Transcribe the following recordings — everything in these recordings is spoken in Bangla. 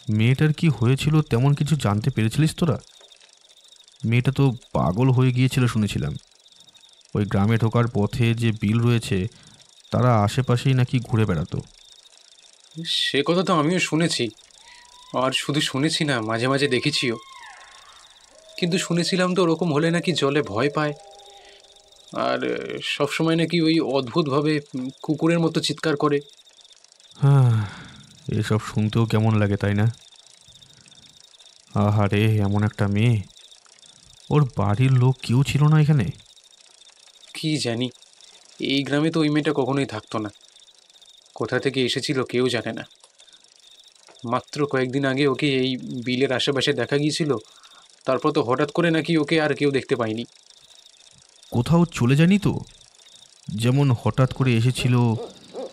মেয়েটার কি হয়েছিল তেমন কিছু জানতে পেরেছিলিস তোরা? মেয়েটা তো পাগল হয়ে গিয়েছিল শুনেছিলাম। ওই গ্রামে ঢোকার পথে যে বিল রয়েছে তারা আশেপাশেই নাকি ঘুরে বেড়াতো। সে কথা তো আমিও শুনেছি, আর শুধু শুনেছি না, মাঝে মাঝে দেখেছিও। কিন্তু শুনেছিলাম তো ওরকম হলে নাকি জলে ভয় পায়, আর সবসময় নাকি ওই অদ্ভুতভাবে কুকুরের মতো চিৎকার করে। হ্যাঁ, এসব শুনতেও কেমন লাগে তাই না? আহারে, এমন একটা মেয়ে! ওর বাড়ির লোক কেউ ছিল না এখানে? কি জানি, এই গ্রামে তো ওই মেয়েটা কখনোই থাকতো না। কোথা থেকে এসেছিল কেউ জানে না। মাত্র কয়েকদিন আগে ওকে এই বিলের আশেপাশে দেখা গিয়েছিল, তারপর তো হঠাৎ করে নাকি ওকে আর কেউ দেখতে পায়নি। কোথাও চলে যায়নি তো? যেমন হঠাৎ করে এসেছিল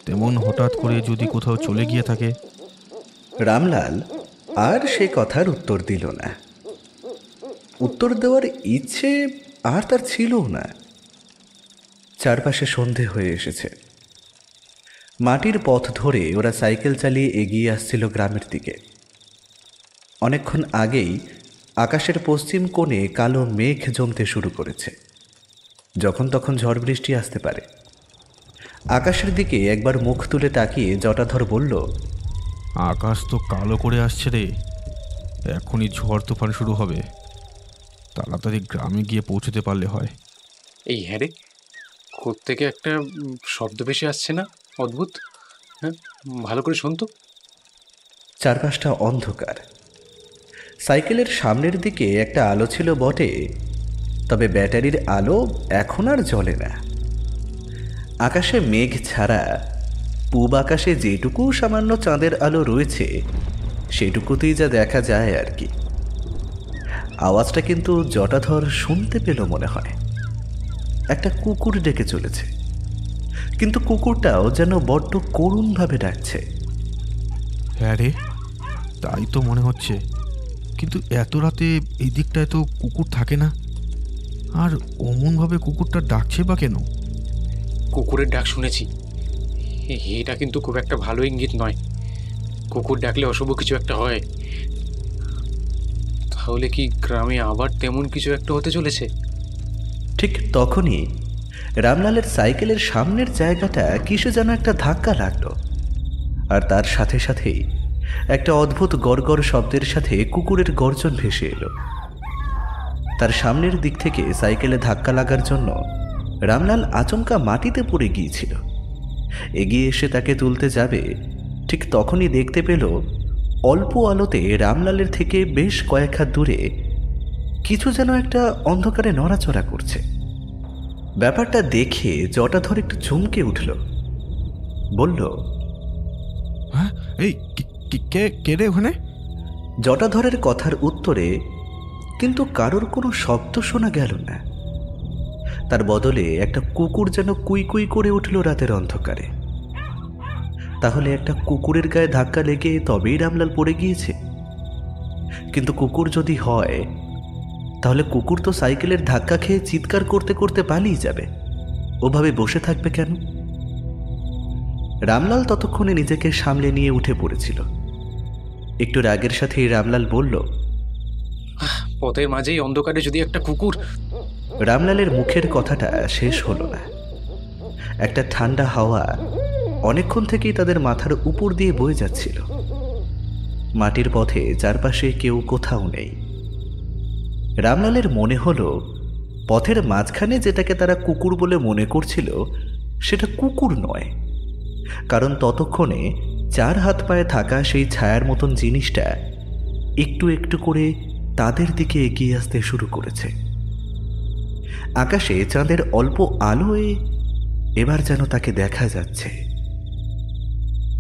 তেমন হঠাৎ করে যদি কোথাও চলে গিয়ে থাকে। রামলাল আর সে কথার উত্তর দিল না। উত্তর দেওয়ার ইচ্ছে আর তার ছিল না। চারপাশে সন্ধে হয়ে এসেছে। মাটির পথ ধরে ওরা সাইকেল চালিয়ে এগিয়ে আসছিল গ্রামের দিকে। অনেকক্ষণ আগেই আকাশের পশ্চিম কোণে কালো মেঘ জমতে শুরু করেছে। যখন তখন ঝড় বৃষ্টি আসতে পারে। আকাশের দিকে একবার মুখ তুলে তাকিয়ে জটাধর বলল, আকাশ তো কালো করে আসছে রে, এখনই ঝড় তুফান শুরু হবে। তাড়াতাড়ি গ্রামে গিয়ে পৌঁছতে পারলে হয়। এই হ্যাঁ রে, কোত্থেকে একটা শব্দ ভেসে আসছে না? অদ্ভুত। হ্যাঁ, ভালো করে শুন তো। চারপাশটা অন্ধকার। সাইকেলের সামনের দিকে একটা আলো ছিল বটে, তবে ব্যাটারির আলো এখন আর জ্বলে না। আকাশে মেঘ ছাড়া পূব আকাশে যেটুকু সামান্য চাঁদের আলো রয়েছে সেটুকুতেই যা দেখা যায় আর কি। আওয়াজটা কিন্তু জটাধর শুনতে পেল মনে হয়। একটা কুকুর ডেকে চলেছে, কিন্তু কুকুরটাও যেন বড্ড করুণভাবে ডাকছে। হ্যাঁ রে, তাই তো মনে হচ্ছে। কিন্তু এত রাতে এই দিকটায় তো কুকুর থাকে না, আর অমনভাবে কুকুরটা ডাকছে বা কেন? কুকুরের ডাক শুনেছি, এটা কিন্তু খুব একটা ভালো ইঙ্গিত নয়। কুকুর ডাকলে অশুভ কিছু একটা হয়। তাহলে কি গ্রামে আবার তেমন কিছু একটা হতে চলেছে? ঠিক তখনই রামলালের সাইকেলের সামনের জায়গাটা কিসে যেন একটা ধাক্কা লাগলো, আর তার সাথে সাথেই একটা অদ্ভুত গড়গড় শব্দের সাথে কুকুরের গর্জন ভেসে এলো। তার সামনের দিক থেকে সাইকেলে ধাক্কা লাগার জন্য রামলাল আচমকা মাটিতে পড়ে গিয়েছিল। এগিয়ে এসে তাকে তুলতে যাবে, ঠিক তখনই দেখতে পেল অল্প আলোতে রামলালের থেকে বেশ কয়েক হাত দূরে কিছু যেন একটা অন্ধকারে নড়াচড়া করছে। ব্যাপারটা দেখে জটাধর একটু চমকে উঠল, বলল, হ্যাঁ, এই কে রে ওখানে? জটাধরের কথার উত্তরে কিন্তু কারোর কোনো শব্দ শোনা গেল না। তার বদলে একটা কুকুর যেন কুই কুই করে উঠল রাতের অন্ধকারে। তাহলে একটা কুকুরের গায়ে ধাক্কা লেগে তবেই রামলাল পড়ে গিয়েছে। কিন্তু কুকুর যদি হয়, তাহলে কুকুর তো সাইকেলের ধাক্কা খেয়ে চিৎকার করতে করতে পালিয়ে যাবে, ওভাবে বসে থাকবে কেন? রামলাল ততক্ষণে নিজেকে সামলে নিয়ে উঠে পড়েছিল। একটু রাগের সাথেই রামলাল বলল, পথের মাঝেই অন্ধকারে যদি একটা কুকুর। রামলালের মুখের কথাটা শেষ হলো না। একটা ঠান্ডা হাওয়া অনেকক্ষণ থেকেই তাদের মাথার উপর দিয়ে বয়ে যাচ্ছিল। মাটির পথে চারপাশে কেউ কোথাও নেই। রামলালের মনে হলো পথের মাঝখানে যেটাকে তারা কুকুর বলে মনে করছিল সেটা কুকুর নয়, কারণ ততক্ষণে চার হাত পায়ে থাকা সেই ছায়ার মতন জিনিসটা একটু একটু করে তাদের দিকে এগিয়ে আসতে শুরু করেছে। আকাশে চাঁদের অল্প আলোয় এবার যেন তাকে দেখা যাচ্ছে।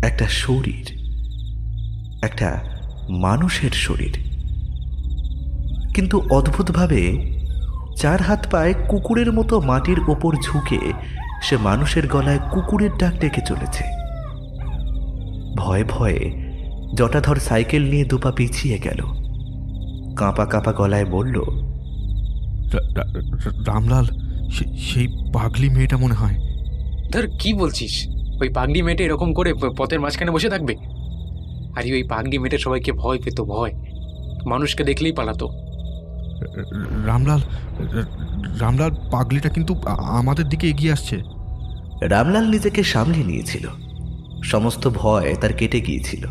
একটা শরীর, একটা মানুষের শরীর, কিন্তু অদ্ভুতভাবে চার হাত পায়ে কুকুরের মতো মাটির ওপর ঝুঁকে সে মানুষের গলায় কুকুরের ডাক ডেকে চলেছে। ভয়ে ভয়ে জটাধর সাইকেল নিয়ে দুপা পিছিয়ে গেল। কাঁপা কাঁপা গলায় বলল, রামলাল, সেই পাগলি মেয়েটা মনে হয়। ধর, কি বলছিস? ওই পাগলি মেয়েটা এরকম করে পথের মাঝখানে বসে থাকবে? আর ওই পাগড়ি মেটে সবাইকে ভয় পেত, ভয়, মানুষকে দেখলেই পালাতো। রামলাল, রামলাল, পাগলিটা কিন্তু আমাদের দিকে এগিয়ে আসছে। রামলাল নিজেকে সামলে নিয়েছিল, সমস্ত ভয় তার কেটে গিয়েছিল।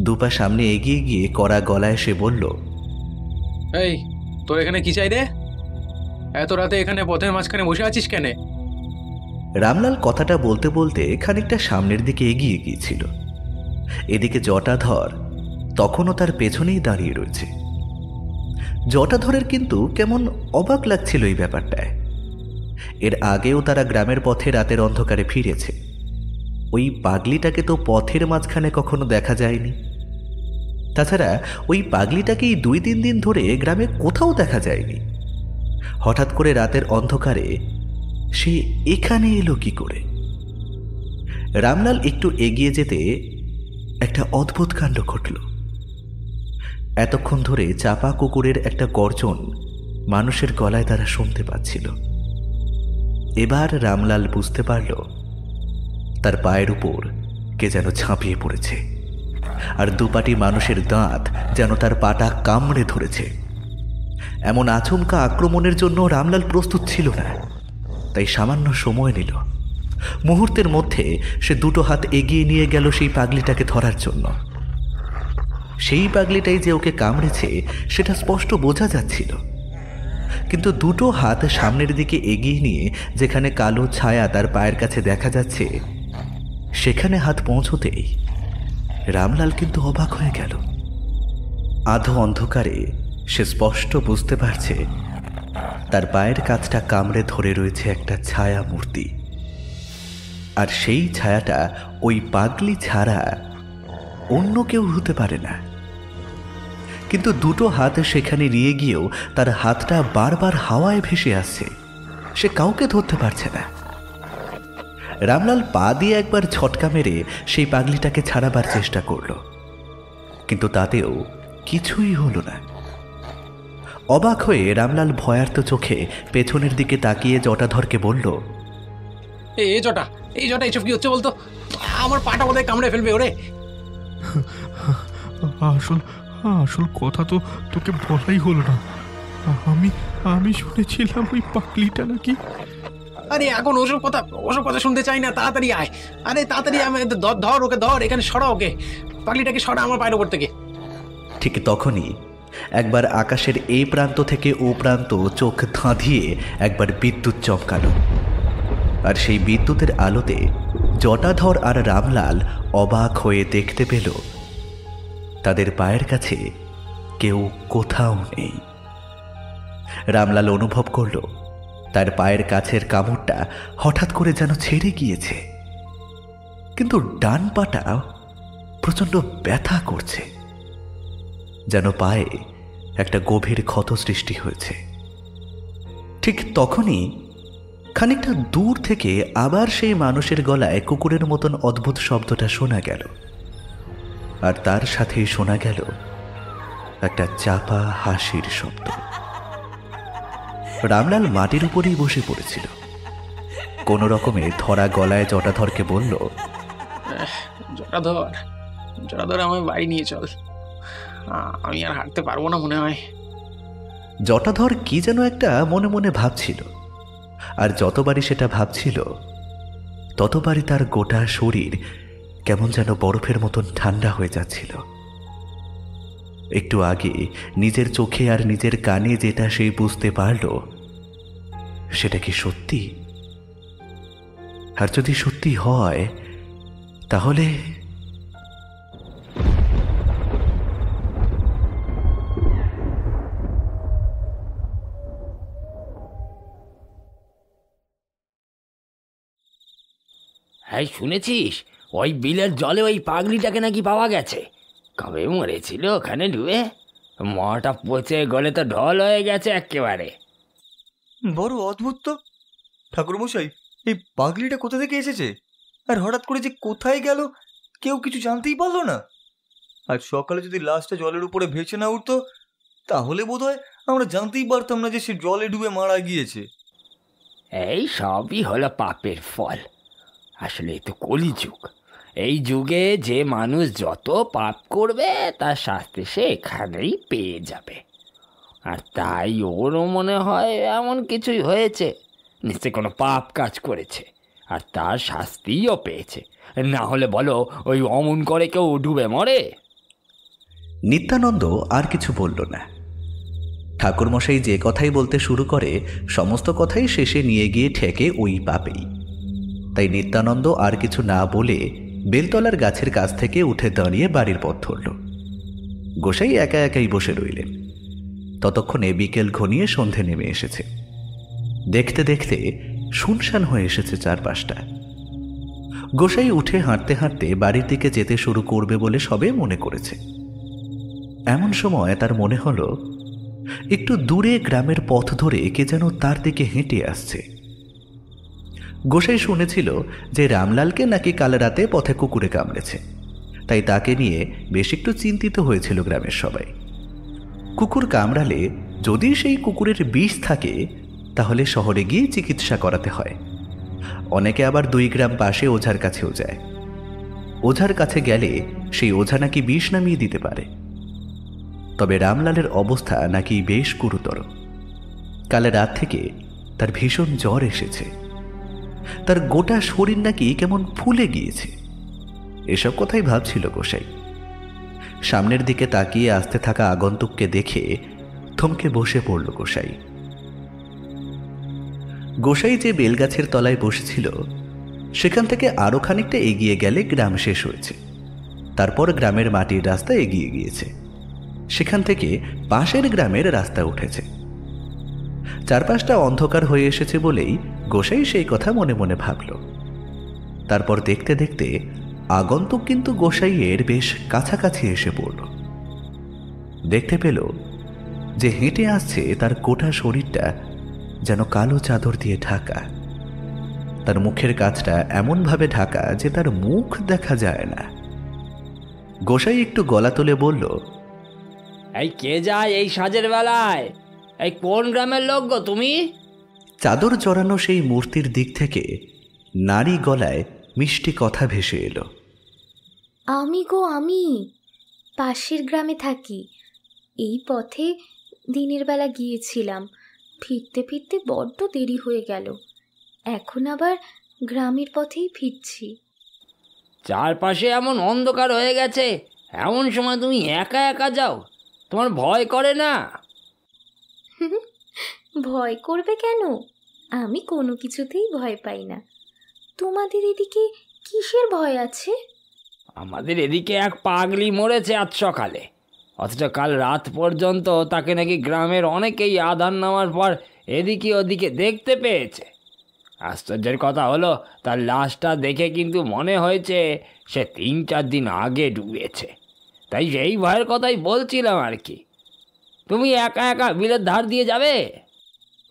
দুপা সামনে এগিয়ে গিয়ে কড়া গলায় সে বলল, এই, তোর এখানে কি চাই রে? এত রাতে এখানে পথের মাঝখানে বসে আছিস কেন? রামলাল কথাটা বলতে বলতে খানিকটা সামনের দিকে এগিয়ে গিয়েছিল। এদিকে জটাধর তখনও তার পেছনেই দাঁড়িয়ে রয়েছে। জটাধরের কিন্তু কেমন অবাক লাগছিল এই ব্যাপারটায়। এর আগেও তারা গ্রামের পথে রাতের অন্ধকারে ফিরেছে। ওই পাগলিটাকে তো পথের মাঝখানে কখনো দেখা যায়নি। তাছাড়া ওই পাগলিটাকেই 2-3 দিন ধরে গ্রামে কোথাও দেখা যায়নি। হঠাৎ করে রাতের অন্ধকারে সে এখানে এলো কি করে? রামলাল একটু এগিয়ে যেতে একটা অদ্ভুত কাণ্ড ঘটল। এতক্ষণ ধরে চাপা কুকুরের একটা গর্জন মানুষের গলায় তারা শুনতে পাচ্ছিল। এবার রামলাল বুঝতে পারল তার পায়ের উপর কে যেন ঝাঁপিয়ে পড়েছে, আর দুপাটি মানুষের দাঁত যেন তার পাটা কামড়ে ধরেছে। এমন আচমকা আক্রমণের জন্য রামলাল প্রস্তুত ছিল না, তাই সামান্য সময় নিল। মুহূর্তের মধ্যে সে দুটো হাত এগিয়ে নিয়ে গেল সেই পাগলিটাকে ধরার জন্য। সেই পাগলিটাই যে ওকে কামড়েছে সেটা স্পষ্ট বোঝা যাচ্ছিল, কিন্তু দুটো হাত সামনের দিকে এগিয়ে নিয়ে যেখানে কালো ছায়া তার পায়ের কাছে দেখা যাচ্ছে, সেখানে হাত পৌঁছতেই রামলাল কিন্তু অবাক হয়ে গেল। আধো অন্ধকারে সে স্পষ্ট বুঝতে পারছে তার পায়ের কাছটা কামড়ে ধরে রয়েছে একটা ছায়া মূর্তি, আর সেই ছায়াটা ওই পাগলি ছাড়া অন্য কেউ হতে পারে না। কিন্তু দুটো হাত সেখানে নিয়ে গিয়েও তার হাতটা বারবার হাওয়ায় ভেসে আসছে, সে কাউকে ধরতে পারছে না। রামলাল পা দিয়ে একবার ঝটকা মেরে সেই পাগলিটাকে ছাড়াবার চেষ্টা করল, কিন্তু তাতেও কিছুই হলো না। অবাক হয়ে রামলাল ভয়ার্ত চোখে পেছনের দিকে তাকিয়ে জটাধরকে বলল, এই জটা, এই জটা, এইসব কি হচ্ছে বলতো? আমার পাটা বোধহয় কামড়ে ফেলবে ওরে। আসল আসল কথা তো তোকে বলাই হলো না। আমি আমি শুনেছিলাম ওই পাগলিটা নাকি। আরে এখন ওসব কথা শুনতে চাই না, তাড়াতাড়ি আয়। আরে তাড়াতাড়ি, আমি ধর ওকে, ধর, এখানে সরা ওকে, পাগলিটাকে সরা আমার পায়ের উপর থেকে। ঠিক তখনই একবার আকাশের এই প্রান্ত থেকে ও প্রান্ত চোখ ধাঁধিয়ে একবার বিদ্যুৎ চমকালো, আর সেই বিদ্যুতের আলোতে জটাধর আর রামলাল অবাক হয়ে দেখতে পেল তাদের পায়ের কাছে কেউ কোথাও নেই। রামলাল অনুভব করল তার পায়ের কাছের কামড়টা হঠাৎ করে যেন ছেড়ে গিয়েছে, কিন্তু ডান পাটা প্রচণ্ড ব্যথা করছে, যেন পায়ে একটা গভীর ক্ষত সৃষ্টি হয়েছে। ঠিক তখনই খানিকটা দূর থেকে আবার সেই মানুষের গলায় কুকুরের মতন অদ্ভুত শব্দটা শোনা গেল, আর তার সাথেই শোনা গেল একটা চাপা হাসির শব্দ। রামলাল মাটির উপরেই বসে পড়েছিল। কোনো রকমে ধরা গলায় জটাধরকে বলল, জটাধর, আমায় বাড়ি নিয়ে চল, আমি আর হাঁটতে পারবো না মনে হয়। জটাধর কি যেন একটা মনে মনে ভাবছিল, আর যতবারই সেটা ভাবছিল ততবারই তার গোটা শরীর কেমন যেন বরফের মতন ঠান্ডা হয়ে যাচ্ছিল। একটু আগে নিজের চোখে আর নিজের কানে যেটা সে বুঝতে পারল, সেটা কি সত্যি? আর যদি সত্যি হয় তাহলে হ্যাঁ, শুনেছিস ওই বিলের জলে ওই পাগলিটাকে নাকি পাওয়া গেছে? কবে মরেছিল ওখানে ডুবে, মাটা পচে গলে তো ঢল হয়ে গেছে একেবারে। বড় অদ্ভুত তো ঠাকুরমশাই, এই পাগলিটা কোথা থেকে এসেছে আর হঠাৎ করে যে কোথায় গেল কেউ কিছু জানতেই পারলো না। আজ সকালে যদি লাশটা জলের উপরে ভেসে না উঠতো তাহলে বোধহয় আমরা জানতেই পারতাম না যে সে জলে ডুবে মারা গিয়েছে। এই সবই হলো পাপের ফল। আসলে এ তো কলিযুগ, এই যুগে যে মানুষ যত পাপ করবে তার শাস্তি সে এখানেই পেয়ে যাবে। আর তাই ওরও মনে হয় এমন কিছুই হয়েছে, নিশ্চয় কোনো পাপ কাজ করেছে আর তার শাস্তিও পেয়েছে। না হলে বলো, ওই অমন করে কেউ ডুবে মরে? নিত্যানন্দ আর কিছু বলল না। ঠাকুরমশাই যে কথাই বলতে শুরু করে সমস্ত কথাই শেষে নিয়ে গিয়ে ঠেকে ওই পাপেই। তাই নিত্যানন্দ আর কিছু না বলে বেলতলার গাছের কাছ থেকে উঠে দাঁড়িয়ে বাড়ির পথ ধরল। গোসাই একা একাই বসে রইলেন। ততক্ষণে বিকেল ঘনিয়ে সন্ধে নেমে এসেছে। দেখতে দেখতে শুনশান হয়ে এসেছে চারপাশটা। গোসাই উঠে হাঁটতে হাঁটতে বাড়ির দিকে যেতে শুরু করবে বলে সবে মনে করেছে। এমন সময় তার মনে হলো একটু দূরে গ্রামের পথ ধরে কে যেন তার দিকে হেঁটে আসছে। গোসাই শুনেছিল যে রামলালকে নাকি কাল রাতে পথে কুকুরে কামড়েছে, তাই তাকে নিয়ে বেশ একটু চিন্তিত হয়েছিল গ্রামের সবাই। কুকুর কামড়ালে যদি সেই কুকুরের বিষ থাকে তাহলে শহরে গিয়ে চিকিৎসা করাতে হয়। অনেকে আবার 2 গ্রাম পাশে ওঝার কাছেও যায়। ওঝার কাছে গেলে সেই ওঝা নাকি বিষ নামিয়ে দিতে পারে। তবে রামলালের অবস্থা নাকি বেশ গুরুতর। কাল রাত থেকে তার ভীষণ জ্বর এসেছে। তার গোটা শরীর নাকি কেমন ফুলে গিয়েছে। এসব কথাই ভাবছিল গোসাই। সামনের দিকে তাকিয়ে আসতে থাকা আগন্তুককে দেখে থমকে বসে পড়ল গোসাই। গোসাই যে বেলগাছের তলায় বসেছিল সেখান থেকে আরো খানিকটা এগিয়ে গেলে গ্রাম শেষ হয়েছে। তারপর গ্রামের মাটির রাস্তা এগিয়ে গিয়েছে। সেখান থেকে পাশের গ্রামের রাস্তা উঠেছে। চারপাশটা অন্ধকার হয়ে এসেছে বলেই গোসাই সেই কথা মনে মনে ভাবল। তারপর দেখতে দেখতে আগন্তুক কিন্তু গোসাইয়ের বেশ কাছাকাছি এসে পড়ল। দেখতে পেল যে হেঁটে আসছে তার গোটা শরীরটা যেন কালো চাদর দিয়ে ঢাকা। তার মুখের কাছটা এমনভাবে ঢাকা যে তার মুখ দেখা যায় না। গোসাই একটু গলা তুলে বলল, এই কে যায় এই সাজের বেলায়? এই কোন গ্রামের লোক গো তুমি? চাদর জড়ানো সেই মূর্তির দিক থেকে নারী গলায় মিষ্টি কথা ভেসে এলো। আমি গো আমি, পাশের গ্রামে থাকি। এই পথে দিনের বেলা গিয়েছিলাম, ফিরতে ফিরতে বড্ড দেরি হয়ে গেল। এখন আবার গ্রামের পথেই ফিরছি। চারপাশে এমন অন্ধকার হয়ে গেছে, এমন সময় তুমি একা একা যাও? তোমার ভয় করে না? ভয় করবে কেন? আমি কোনো কিছুতেই ভয় পাই না। তোমাদের এদিকে কিসের ভয় আছে? আমাদের এদিকে এক পাগলি মরেছে আজ সকালে, অথচ কাল রাত পর্যন্ত তাকে নাকি গ্রামের অনেকেই আধার নামার পর এদিকে ওদিকে দেখতে পেয়েছে। আশ্চর্যের কথা হলো, তার লাশটা দেখে কিন্তু মনে হয়েছে সে 3-4 দিন আগে ডুবেছে। তাই সেই ভয়ের কথাই বলছিলাম আর কি। তুমি একা একা বিলের ধার দিয়ে যাবে?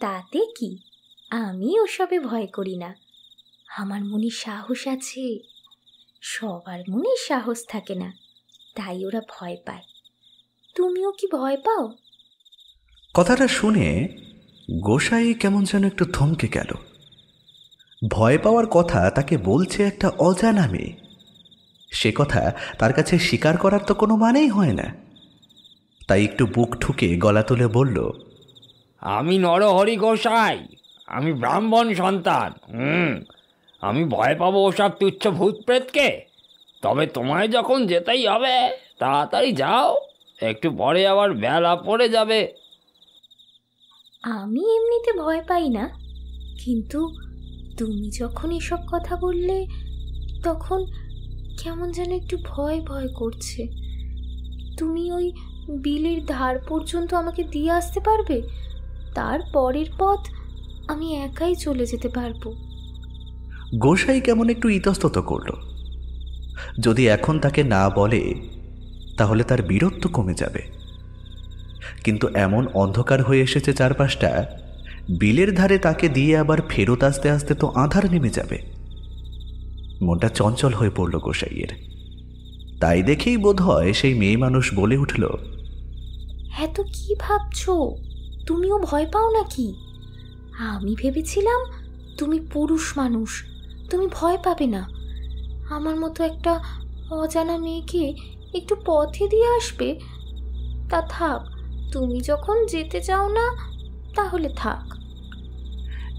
তাতে কি, আমি ওসবে ভয় করি না। আমার মনে সাহস আছে। সবার মনে সাহস থাকে না, তাই ওরা ভয় পায়। তুমিও কি ভয় পাও? কথাটা শুনে গোসাই কেমন যেন একটু থমকে গেল। ভয় পাওয়ার কথা তাকে বলছে একটা অজানা মেয়ে। সে কথা তার কাছে স্বীকার করার তো কোনো মানেই হয় না। তাই একটু বুক ঠুকে গলা তুলে বলল, আমি নরহরি গোসাই, আমি ব্রাহ্মণ সন্তান। আমি ভয় পাবো ওসব তুচ্ছ ভূত প্রেতকে? তবে তোমায় যখন যেতেই হবে তাড়াতাড়ি যাও, একটু পরে আবার বেলা পড়ে যাবে। আমি এমনিতে ভয় পাই না, কিন্তু তুমি যখন এসব কথা বললে তখন কেমন যেন একটু ভয় ভয় করছে। তুমি ওই বিলের ধার পর্যন্ত আমাকে দিয়ে আসতে পারবে? তার পরের পথ আমি একাই চলে যেতে পারবো। গোসাই কেমন একটু ইতস্তত করল। যদি এখন তাকে না বলে তাহলে তার বীরত্ব কমে যাবে। কিন্তু এমন অন্ধকার হয়ে এসেছে চারপাশটা, বিলের ধারে তাকে দিয়ে আবার ফেরত আসতে আসতে তো আঁধার নেমে যাবে। মনটা চঞ্চল হয়ে পড়ল গোসাইয়ের। তাই দেখেই বোধ হয় সেই মেয়ে মানুষ বলে উঠল, হ্যাঁ তো কি ভাবছো? তুমিও ভয় পাও নাকি? আমি ভেবেছিলাম তুমি পুরুষ মানুষ, তুমি ভয় পাবে না। আমার মতো একটা অজানা মেয়েকে একটু পথে দিয়ে আসবে? তা থাক, তুমি যখন যেতে চাও না তাহলে থাক।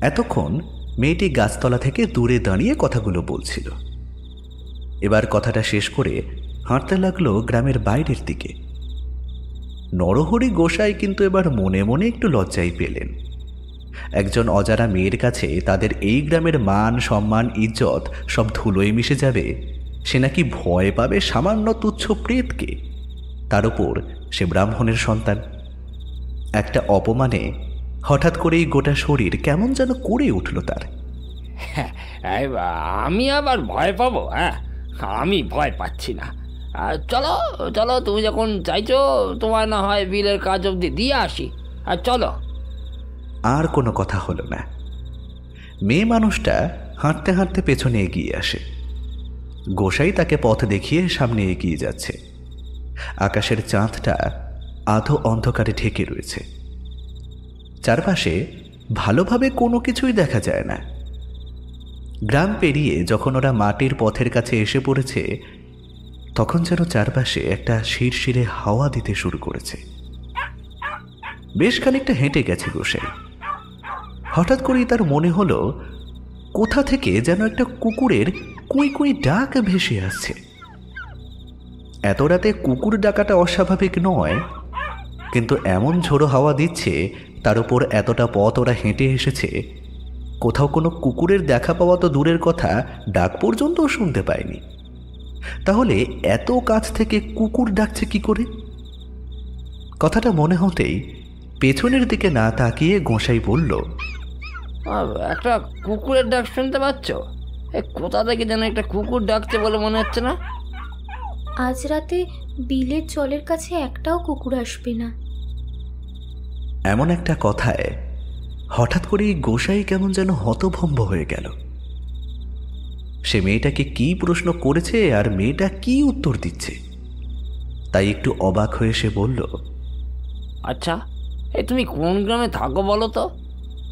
এতক্ষণ মেয়েটি গাছতলা থেকে দূরে দাঁড়িয়ে কথাগুলো বলছিল। এবার কথাটা শেষ করে হাঁটতে লাগলো গ্রামের বাইরের দিকে। নরহরি গোসাই কিন্তু এবার মনে মনে একটু লজ্জাই পেলেন। একজন অজানা মেয়ের কাছে তাদের এই গ্রামের মান সম্মান ইজ্জত সব ধুলোয় মিশে যাবে, সে নাকি ভয় পাবে সামান্য তুচ্ছ প্রেতকে, তার উপর সে ব্রাহ্মণের সন্তান। একটা অপমানে হঠাৎ করেই গোটা শরীর কেমন যেন করে উঠল তার। আমি আবার ভয় পাবো? হ্যাঁ, আমি ভয় পাচ্ছি না। চলো চলো, তুমি যখন চাইছো, তোমার না হয় বিলের কাজ অবধি দিয়ে আসি। আর চলো। আর কোনো কথা হলো না। মেয়ে মানুষটা হাঁটতে হাঁটতে পেছনে এগিয়ে আসে। গোসাই তাকে পথ দেখিয়ে সামনে এগিয়ে যাচ্ছে। আকাশের চাঁদটা আধো অন্ধকারে ঢেকে রয়েছে। চারপাশে ভালোভাবে কোনো কিছুই দেখা যায় না। গ্রাম পেরিয়ে যখন ওরা মাটির পথের কাছে এসে পড়েছে, তখন যেন চারপাশে একটা শিরশিরে হাওয়া দিতে শুরু করেছে। বেশ খানিকটা হেঁটে গেছে গোসাই। হঠাৎ করেই তার মনে হলো কোথা থেকে যেন একটা কুকুরের কুই কুই ডাক ভেসে আসছে। এত রাতে কুকুর ডাকাটা অস্বাভাবিক নয়, কিন্তু এমন ঝোড়ো হাওয়া দিচ্ছে, তার উপর এতটা পথ ওরা হেঁটে এসেছে, কোথাও কোনো কুকুরের দেখা পাওয়া তো দূরের কথা, ডাক পর্যন্তও শুনতে পায়নি। তাহলে এত কাছ থেকে কুকুর ডাকছে কি করে? কথাটা মনে হতেই পেছনের দিকে না তাকিয়ে গোসাই বলল, একটা কুকুরের ডাক শুনতে পাচ্ছ? কোথা থেকে যেন একটা কুকুর ডাকছে বলে মনে হচ্ছে না? আজ রাতে বিলের জলের কাছে একটাও কুকুর আসবে না। এমন একটা কথায় হঠাৎ করেই গোসাই কেমন যেন হতভম্ব হয়ে গেল। সে মেয়েটাকে কি প্রশ্ন করেছে আর মেয়েটা কি উত্তর দিচ্ছে, তাই একটু অবাক হয়ে সে বলল, আচ্ছা, তুমি কোন গ্রামে থাকো বলো তো?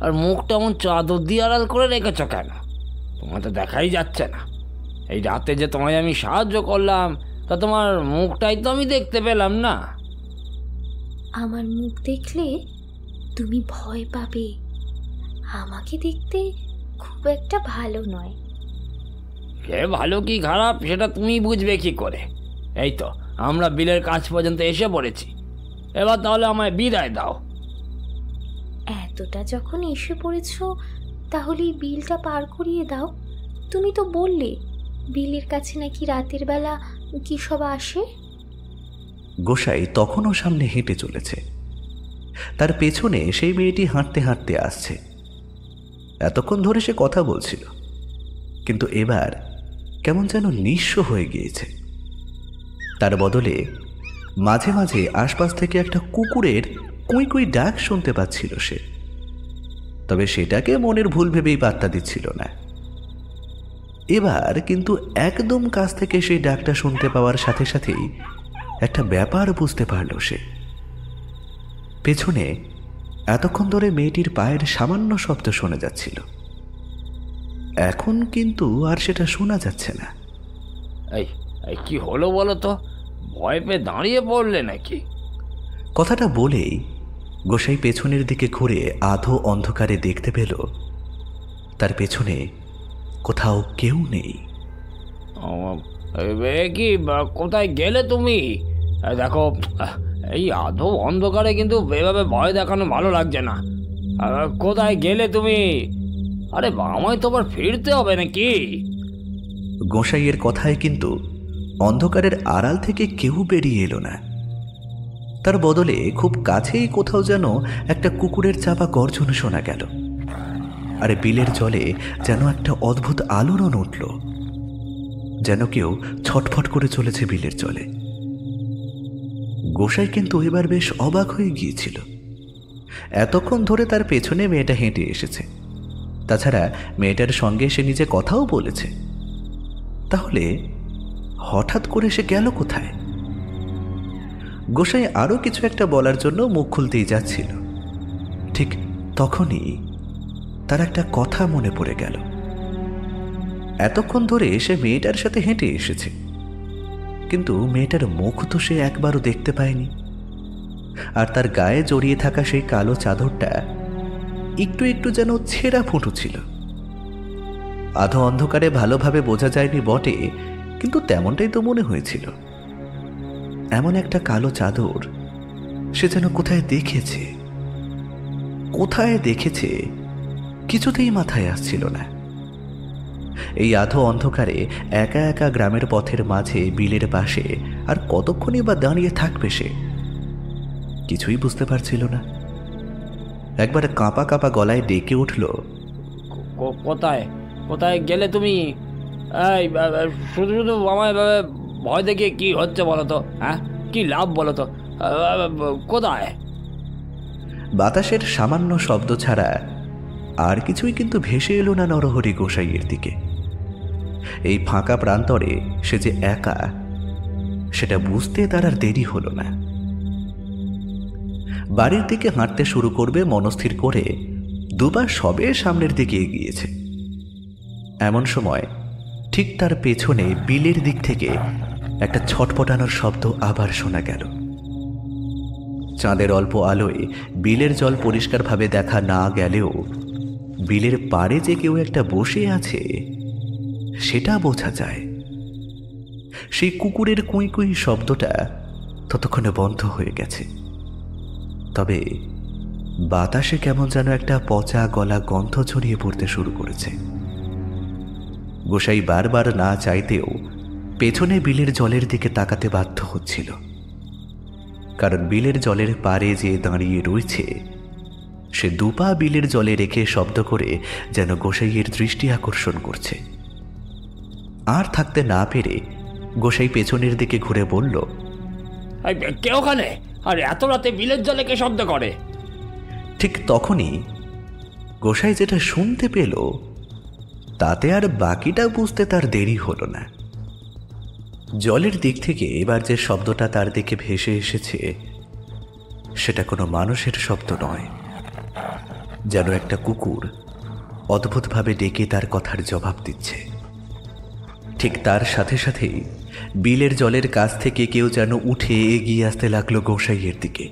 আর মুখটা এমন চাদর দিয়ে আড়াল করে রেখেছ কেন? তোমার তো দেখাই যাচ্ছে না। এই রাতে যে তোমায় আমি সাহায্য করলাম, তা তোমার মুখটাই তো আমি দেখতে পেলাম না। আমার মুখ দেখলে তুমি ভয় পাবে। আমাকে দেখতে খুব একটা ভালো নয়। সে ভালো কি খারাপ সেটা তুমি বুঝবে কি করে? এই তো আমরা বিলের কাছ পর্যন্ত এসে পড়েছি। এবার তাহলে আমায় বিদায় দাও। এতটা যখন এসে পড়েছ, তাহলে এই বিলটা পার করিয়ে দাও। তুমি তো বললে বিলের কাছে নাকি রাতের বেলা কি সব আসে। গোসাই তখনও সামনে হেঁটে চলেছে। তার পেছনে সেই মেয়েটি হাঁটতে হাঁটতে আসছে। এতক্ষণ ধরে সে কথা বলছিল, কিন্তু এবার কেমন যেন নিঃস্ব হয়ে গিয়েছে। তার বদলে মাঝে মাঝে আশপাশ থেকে একটা কুকুরের কুই কুই ডাক শুনতে পাচ্ছিল সে। তবে সেটাকে মনের ভুল ভেবেই পাত্তা দিচ্ছিল না। এবার কিন্তু একদম কাছ থেকে সেই ডাকটা শুনতে পাওয়ার সাথে সাথেই একটা ব্যাপার বুঝতে পারল সে। পেছনে এতক্ষণ ধরে মেয়েটির পায়ের সামান্য শব্দ শোনা যাচ্ছিল, এখন কিন্তু আর সেটা শোনা যাচ্ছে না। এই কি হলো বলো তো? ভয় পেয়ে দাঁড়িয়ে পড়লে নাকি? কথাটা বলেই গোসাই পেছনের দিকে ঘুরে আধো অন্ধকারে দেখতে পেল তার পেছনে কোথাও কেউ নেই। কি কোথায় গেলে তুমি? দেখো, এই আধো অন্ধকারে কিন্তু এভাবে ভয় দেখানো ভালো লাগছে না। কোথায় গেলে তুমি? আরে আমায় তো আবার ফিরতে হবে নাকি? গোসাইয়ের কথায় কিন্তু অন্ধকারের আড়াল থেকে কেউ বেরিয়ে এলো না। তার বদলে খুব কাছেই কোথাও যেন একটা কুকুরের চাপা গর্জন শোনা গেল। আরে বিলের জলে যেন একটা অদ্ভুত আলোড়ন উঠল, যেন কেউ ছটফট করে চলেছে বিলের জলে। গোসাই কিন্তু এবার বেশ অবাক হয়ে গিয়েছিল। এতক্ষণ ধরে তার পেছনে মেয়েটা হেঁটে এসেছে, তাছাড়া মেয়েটার সঙ্গে সে নিজে কথাও বলেছে। তাহলে হঠাৎ করে সে গেল কোথায়? গোসাই আরো কিছু একটা বলার জন্য মুখ খুলতেই যাচ্ছিল, ঠিক তখনই তার একটা কথা মনে পড়ে গেল। এতক্ষণ ধরে সে মেয়েটার সাথে হেঁটে এসেছে, কিন্তু মেয়েটার মুখ তো সে একবারও দেখতে পায়নি। আর তার গায়ে জড়িয়ে থাকা সেই কালো চাদরটা একটু একটু যেন ছেঁড়া ফুটো ছিল। আধো অন্ধকারে ভালোভাবে বোঝা যায়নি বটে, কিন্তু তেমনটাই তো মনে হয়েছিল। এমন একটা কালো চাদর সে যেন কোথায় দেখেছে কিছুতেই মাথায় আসছিল না। এই আধো অন্ধকারে একা একা গ্রামের পথের মাঝে বিলের পাশে আর কতক্ষণই বা দাঁড়িয়ে থাকবে সে, কিছুই বুঝতে পারছিল না। একবার কাঁপা কাঁপা গলায় ডেকে উঠল, কোথায় কোথায় গেলে তুমি? এই শুধু শুধু আমায় ভয় দেখিয়ে কি হচ্ছে বলো তো? হ্যাঁ, কি লাভ বলো তো? কোথায়? বাতাসের সামান্য শব্দ ছাড়া আর কিছুই কিন্তু ভেসে এলো না নরহরি গোসাইয়ের দিকে। এই ফাঁকা প্রান্তরে সে যে একা, সেটা বুঝতে তার আর দেরি হলো না। বাড়ির দিকে হাঁটতে শুরু করবে মনস্থির করে দুবার সবে সামনের দিকে এগিয়েছে। এমন সময় ঠিক তার পেছনে বিলের দিক থেকে একটা ছটপটানোর শব্দ আবার শোনা গেল। চাঁদের অল্প আলোয় বিলের জল পরিষ্কারভাবে দেখা না গেলেও বিলের পাড়ে যে কেউ একটা বসে আছে সেটা বোঝা যায়। সেই কুকুরের কুঁই কুঁই শব্দটা ততক্ষণে বন্ধ হয়ে গেছে, তবে বাতাসে কেমন যেন একটা পচা গলা গন্ধ ছড়িয়ে পড়তে শুরু করেছে। গোসাই বারবার না চাইতেও পেছনে বিলের জলের দিকে তাকাতে বাধ্য হচ্ছিল, কারণ বিলের জলের পাড়ে যে দাঁড়িয়ে রয়েছে সে দুপা বিলের জলে রেখে শব্দ করে যেন গোসাইয়ের দৃষ্টি আকর্ষণ করছে। আর থাকতে না পেরে গোসাই পেছনের দিকে ঘুরে বলল, কে ওখানে? আর এত রাতে বিলের জলে কে শব্দ করে? ঠিক তখনই গোসাই যেটা শুনতে পেল তাতে আর বাকিটা বুঝতে তার দেরি হলো না। জলের দিক থেকে এবার যে শব্দটা তার দিকে ভেসে এসেছে সেটা কোনো মানুষের শব্দ নয়, যেন একটা কুকুর অদ্ভুতভাবে ডেকে তার কথার জবাব দিচ্ছে। ঠিক তার সাথে সাথেই বিলের জলের কাছ থেকে কেউ যেন উঠে এগিয়ে আসতে লাগলো গোসাইয়ের দিকে।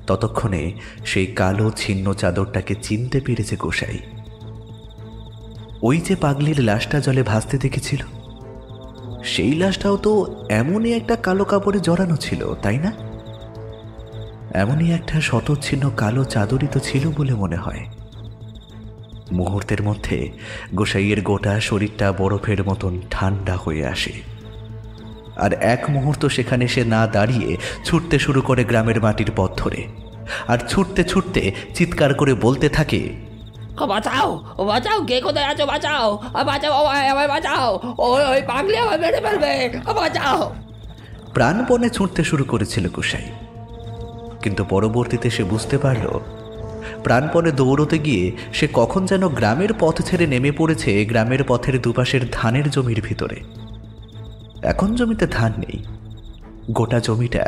ততক্ষণে সেই কালো ছিন্ন চাদরটাকে চিনতে পেরেছে গোসাই। ওই যে পাগলির লাশটা জলে ভাসতে দেখেছিল, সেই লাশটাও তো এমনই একটা কালো কাপড়ে জড়ানো ছিল, তাই না? এমনই একটা শতচ্ছিন্ন কালো চাদরই তো ছিল বলে মনে হয়। মুহূর্তের মধ্যে গোসাইয়ের গোটা শরীরটা বরফের মতন ঠান্ডা হয়ে আসে, আর এক মুহূর্ত সেখানে সে না দাঁড়িয়ে ছুটতে শুরু করে গ্রামের মাটির পথ ধরে, আর ছুটতে ছুটতে চিৎকার করে বলতে থাকে, বাঁচাও, বাঁচাও, কে কোথায় আছো? বাঁচাও, বাঁচাও, আমায় বাঁচাও, ওই পাগলি আমায় মেরে ফেলবে, বাঁচাও। প্রাণপণে ছুটতে শুরু করেছিল গোসাই, কিন্তু পরবর্তীতে সে বুঝতে পারল প্রাণপণে দৌড়তে গিয়ে সে কখন যেন গ্রামের পথ ছেড়ে নেমে পড়েছে গ্রামের পথের দুপাশের ধানের জমির ভিতরে। এখন জমিতে ধান নেই, গোটা জমিটা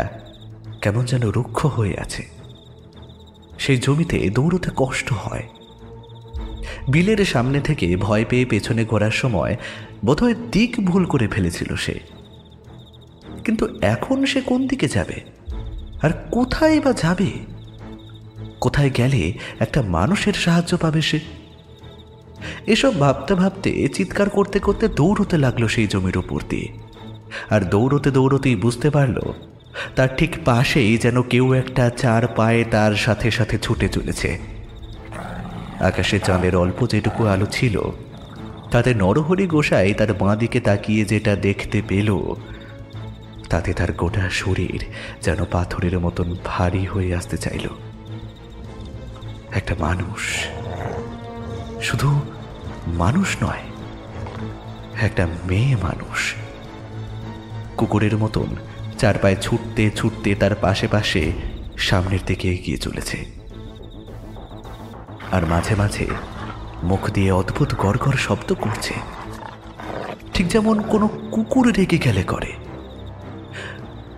কেমন যেন রুক্ষ হয়ে আছে। সেই জমিতে দৌড়তে কষ্ট হয়। বিলের সামনে থেকে ভয় পেয়ে পেছনে ঘোরার সময় বোধহয় দিক ভুল করে ফেলেছিল সে, কিন্তু এখন সে কোন দিকে যাবে আর কোথায় বা যাবে? কোথায় গেলে একটা মানুষের সাহায্য পাবে সে? এসব ভাবতে ভাবতে চিৎকার করতে করতে দৌড়তে লাগলো সেই জমির উপর দিয়ে, আর দৌড়তে দৌড়তেই বুঝতে পারল তার ঠিক পাশেই যেন কেউ একটা চার পায়ে তার সাথে সাথে ছুটে চলেছে। আকাশে চাঁদের অল্প যেটুকু আলো ছিল তাতে নরহরি গোসাই তার বাঁ দিকে তাকিয়ে যেটা দেখতে পেল তাতে তার গোটা শরীর যেন পাথরের মতন ভারী হয়ে আসতে চাইল। একটা মানুষ, শুধু মানুষ নয়, একটা মেয়ে মানুষ, কুকুরের মতন চার পায়ে ছুটতে ছুটতে তার পাশে পাশে সামনের দিকে এগিয়ে চলেছে, আর মাঝে মাঝে মুখ দিয়ে অদ্ভুত গড়গড় শব্দ করছে, ঠিক যেমন কোনো কুকুর রেগে গেলে করে।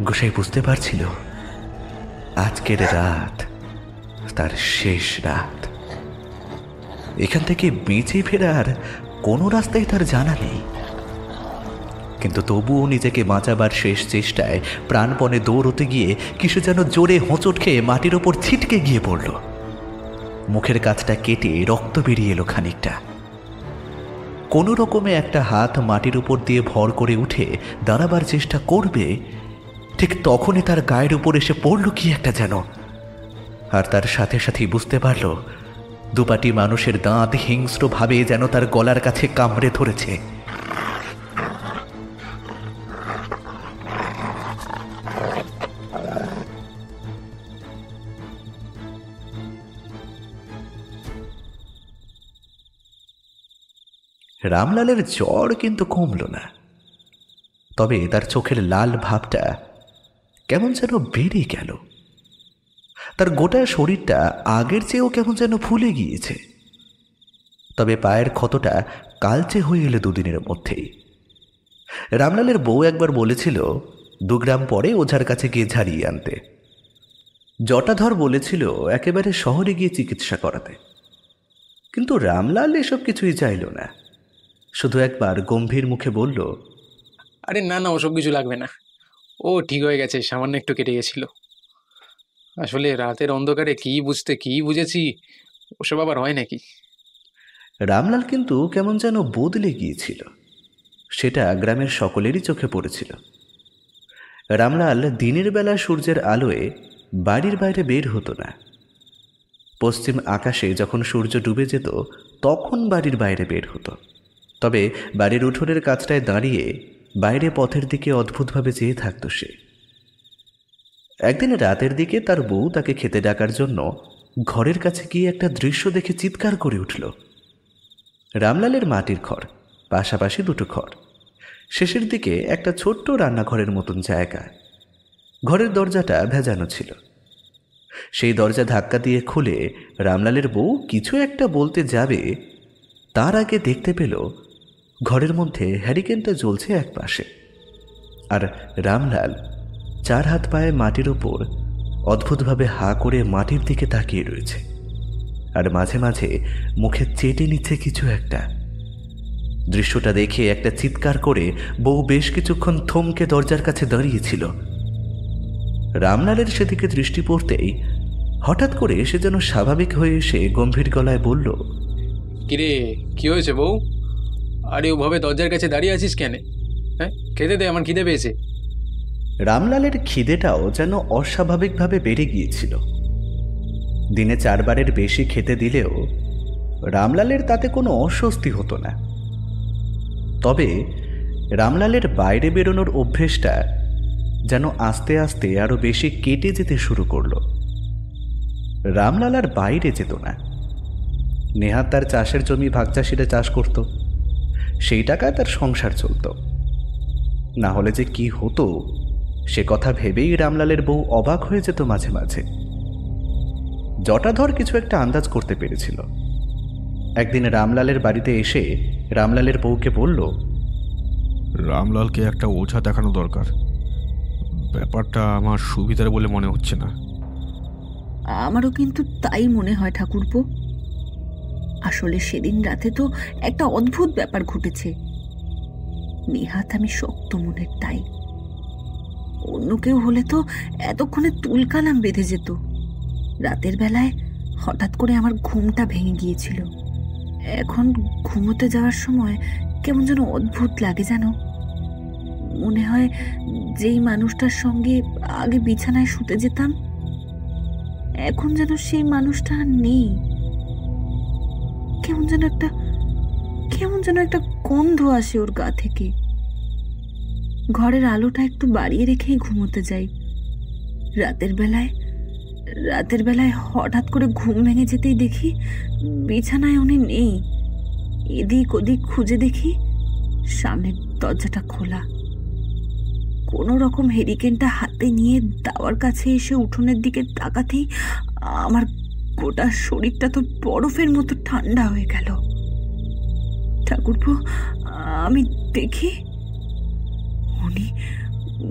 গোসাই বুঝতে পারছিল আজকের রাত তার শেষ রাত। এখান থেকে বেঁচে ফেরার কোনো রাস্তাই তার জানা নেই। কিন্তু তবুও নিজেকে বাঁচাবার শেষ চেষ্টায় প্রাণপণে দৌড়তে গিয়ে কিছু যেন জোরে হোঁচট খেয়ে মাটির ওপর ছিটকে গিয়ে পড়ল। মুখের কাছটা কেটে রক্ত বেরিয়ে এলো খানিকটা। কোনো রকমে একটা হাত মাটির উপর দিয়ে ভর করে উঠে দাঁড়াবার চেষ্টা করবে, ঠিক তখনই তার গায়ের উপর এসে পড়ল কি একটা যেন। আর তার সাথে সাথেই বুঝতে পারল দুপাটি মানুষের দাঁত হিংস্রভাবে যেন তার গলার কাছে কামড়ে ধরেছে। রামলালের জ্বর কিন্তু কমল না, তবে তার চোখের লাল ভাবটা কেমন যেন বেড়ে গেল। তার গোটা শরীরটা আগের চেয়েও কেমন যেন ফুলে গিয়েছে। তবে পায়ের ক্ষতটা কালচে হয়ে এলো দুদিনের মধ্যেই। রামলালের বউ একবার বলেছিল 2 গ্রাম পরে ওঝার কাছে গিয়ে ঝাড়িয়ে আনতে। জটাধর বলেছিল একেবারে শহরে গিয়ে চিকিৎসা করাতে। কিন্তু রামলাল এসব কিছুই চাইল না। শুধু একবার গম্ভীর মুখে বলল, আরে না না, ওসব কিছু লাগবে না, ও ঠিক হয়ে গেছে, সামান্য একটু কেটে গেছিল। আসলে রাতের অন্ধকারে কি বুঝেছি, ওসব আবার হয় নাকি। রামলাল কিন্তু কেমন যেন বদলে গিয়েছিল, সেটা গ্রামের সকলেরই চোখে পড়েছিল। রামলাল দিনের বেলা সূর্যের আলোয় বাড়ির বাইরে বের হতো না। পশ্চিম আকাশে যখন সূর্য ডুবে যেত তখন বাড়ির বাইরে বের হতো। তবে বাড়ির উঠোনের কাছটায় দাঁড়িয়ে বাইরে পথের দিকে অদ্ভুতভাবে চেয়ে থাকত সে। একদিন রাতের দিকে তার বউ তাকে খেতে ডাকার জন্য ঘরের কাছে গিয়ে একটা দৃশ্য দেখে চিৎকার করে উঠল। রামলালের মাটির ঘর, পাশাপাশি 2টো ঘর, শেষের দিকে একটা ছোট্ট রান্নাঘরের মতন জায়গা। ঘরের দরজাটা ভেজানো ছিল। সেই দরজা ধাক্কা দিয়ে খুলে রামলালের বউ কিছু একটা বলতে যাবে, তার আগে দেখতে পেল ঘরের মধ্যে হ্যারিকেনটা জ্বলছে এক পাশে, আর রামলাল 4 হাত পায়ে মাটির ওপর অদ্ভুতভাবে হা করে মাটির দিকে তাকিয়ে রয়েছে, আর মাঝে মাঝে মুখে চেটে নিচ্ছে কিছু একটা। দৃশ্যটা দেখে একটা চিৎকার করে বউ বেশ কিছুক্ষণ থমকে দরজার কাছে দাঁড়িয়েছিল। রামলালের সেদিকে দৃষ্টি পড়তেই হঠাৎ করে সে যেন স্বাভাবিক হয়ে এসে গম্ভীর গলায় বলল, কিরে, কি হয়েছে বউ? আরে ওভাবে দরজার কাছে দাঁড়িয়ে আছিস কেন? হ্যাঁ, খেতে দে, আমার খিদে পেয়েছে। রামলালের খিদেটাও যেন অস্বাভাবিকভাবে বেড়ে গিয়েছিল। দিনে 4 বারের বেশি খেতে দিলেও রামলালের তাতে কোনো অস্বস্তি হতো না। তবে রামলালের বাইরে বেরোনোর অভ্যেসটা যেন আস্তে আস্তে আরো বেশি কেটে যেতে শুরু করলো। রামলাল আর বাইরে যেত না। নেহাত তার চাষের জমি ভাগচাষিরা চাষ করত, সেই টাকায় তার সংসার চলত। না হলে যে কি হতো সে কথা ভেবেই রামলালের বউ অবাক হয়ে যেত মাঝে মাঝে। জটাধর কিছু একটা আন্দাজ করতে পেরেছিল। একদিন রামলালের বাড়িতে এসে রামলালের বউকে বলল, রামলালকে একটা ওঝা দেখানো দরকার, ব্যাপারটা আমার সুবিধার বলে মনে হচ্ছে না। আমারও কিন্তু তাই মনে হয় ঠাকুরপো। আসলে সেদিন রাতে তো একটা অদ্ভুত ব্যাপার ঘটেছে। নেহাত আমি শক্ত মনের, তাই অন্য কেউ হলে তো এতক্ষণে তুলকালাম বেঁধে যেত। রাতের বেলায় হঠাৎ করে আমার ঘুমটা ভেঙে গিয়েছিল। এখন ঘুমোতে যাওয়ার সময় কেমন যেন অদ্ভুত লাগে, জানো। মনে হয় যেই মানুষটার সঙ্গে আগে বিছানায় শুতে যেতাম, এখন যেন সেই মানুষটা নেই। কেমন যেন একটা গন্ধ আসে ওর গা থেকে। ঘরের আলোটা একটু বাড়িয়ে রেখেই ঘুমোতে যাই। রাতের বেলায় হঠাৎ করে ঘুম ভেঙে যেতেই দেখি বিছানায় উনি নেই। এদিক ওদিক খুঁজে দেখি সামনের দরজাটা খোলা। কোনো রকম হেরিকেনটা হাতে নিয়ে দাওয়ার কাছে এসে উঠোনের দিকে তাকাতেই আমার গোটা শরীরটা তো বরফের মতো ঠান্ডা হয়ে গেল। ঠাকুরপো, আমি দেখি